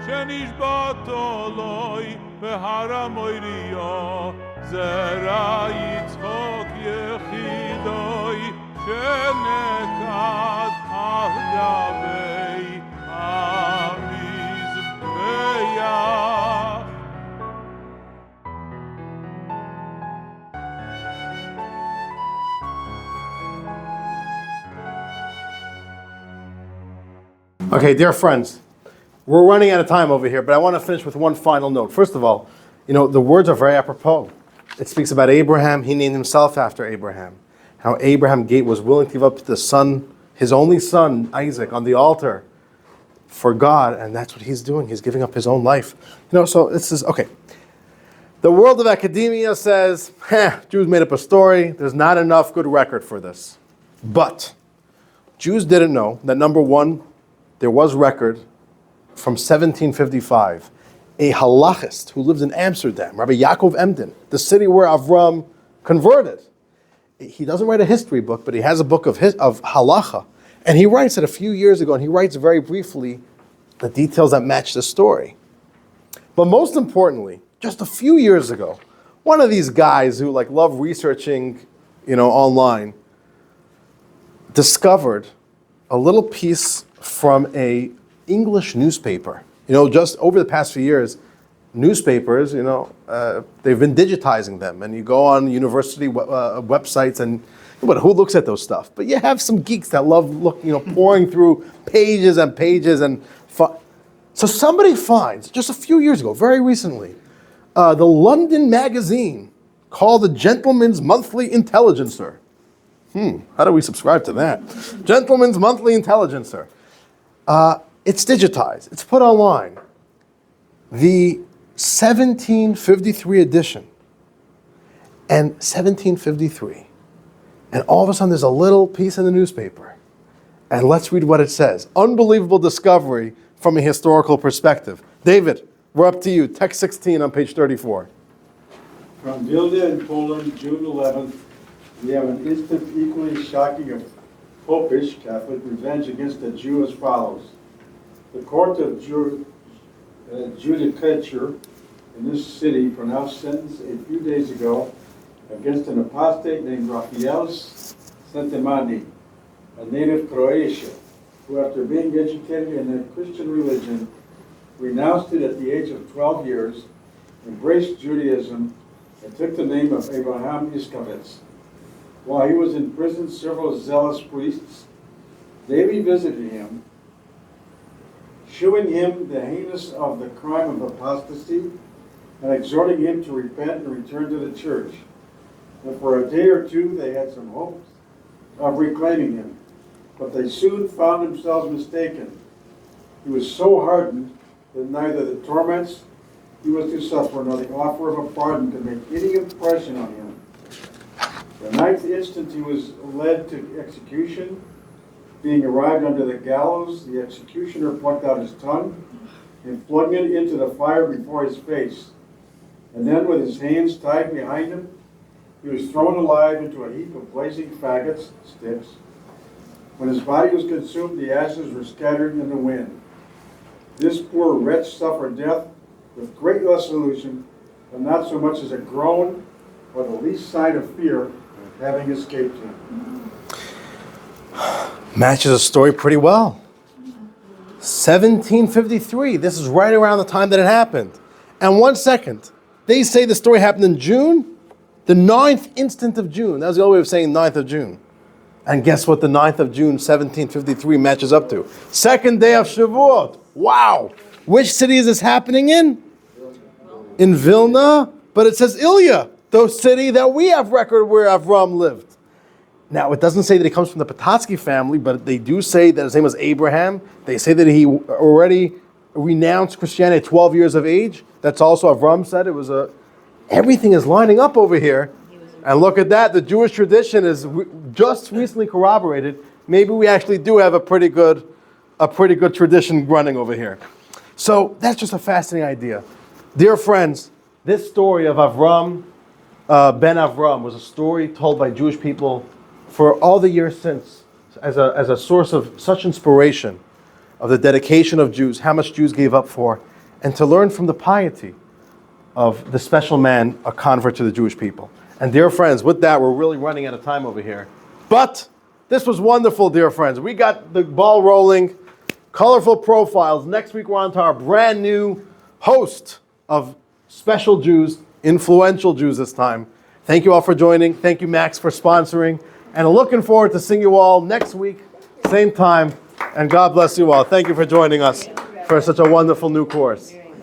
שנשבעת אלוהי בהר המוריה זרע יצחק יחידוי שנקד על גבי המזבח Okay, dear friends, we're running out of time over here, but I want to finish with one final note. First of all, the words are very apropos. It speaks about Abraham. He named himself after Abraham. How Abraham was willing to give up the son, his only son, Isaac, on the altar for God, and that's what he's doing. He's giving up his own life. So this is, okay. The world of academia says, Jews made up a story. There's not enough good record for this. But Jews didn't know that, number one, there was record from 1755. A halachist who lived in Amsterdam, Rabbi Yaakov Emden, the city where Avram converted. He doesn't write a history book, but he has a book of halacha. And he writes it a few years ago, and he writes very briefly the details that match the story. But most importantly, just a few years ago, one of these guys who love researching, online, discovered a little piece from a English newspaper. Just over the past few years, newspapers, they've been digitizing them, and you go on university websites, and who looks at those stuff? But you have some geeks that love pouring through pages and pages, and so somebody finds just a few years ago, very recently, the London magazine called the Gentleman's Monthly Intelligencer. How do we subscribe to that? Gentleman's Monthly Intelligencer. It's digitized. It's put online. The 1753 edition and 1753. And all of a sudden there's a little piece in the newspaper. And let's read what it says. Unbelievable discovery from a historical perspective. David, we're up to you. Text 16 on page 34. From Vilna in Poland, June 11th, we have an instant equally shocking of Popish Catholic revenge against the Jew as follows. The court of judicature in this city pronounced sentence a few days ago against an apostate named Rafael Santemani, a native Croatia, who after being educated in the Christian religion, renounced it at the age of 12 years, embraced Judaism, and took the name of Abraham Iskavitz. While he was in prison, several zealous priests daily visited him, shewing him the heinous of the crime of apostasy and exhorting him to repent and return to the church. And for a day or two they had some hopes of reclaiming him, but they soon found themselves mistaken. He was so hardened that neither the torments he was to suffer nor the offer of a pardon could make any impression on him. The ninth instant he was led to execution. Being arrived under the gallows, the executioner plucked out his tongue and flung it into the fire before his face. And then, with his hands tied behind him, he was thrown alive into a heap of blazing faggots, sticks. When his body was consumed, the ashes were scattered in the wind. This poor wretch suffered death with great resolution, but not so much as a groan or the least sign of fear of having escaped him. Matches the story pretty well. 1753, this is right around the time that it happened. And 1 second, they say the story happened in June, the 9th instant of June. That was the old way of saying 9th of June. And guess what the 9th of June, 1753 matches up to? Second day of Shavuot. Wow. Which city is this happening in? In Vilna, but it says Ilya, the city that we have record where Avram lived. Now, it doesn't say that he comes from the Petotsky family, but they do say that his name was Abraham. They say that he already renounced Christianity at 12 years of age. That's also Avram said. Everything is lining up over here. And look at that. The Jewish tradition is just recently corroborated. Maybe we actually do have a pretty good tradition running over here. So that's just a fascinating idea. Dear friends, this story of Avram, Ben Avram, was a story told by Jewish people for all the years since, as a source of such inspiration of the dedication of Jews, how much Jews gave up for, and to learn from the piety of the special man, a convert to the Jewish people. And dear friends, with that, we're really running out of time over here. But this was wonderful, dear friends. We got the ball rolling, colorful profiles. Next week, we're on to our brand new host of special Jews, influential Jews this time. Thank you all for joining. Thank you, Max, for sponsoring. And looking forward to seeing you all next week, same time, And God bless you all. Thank you for joining us for such a wonderful new course.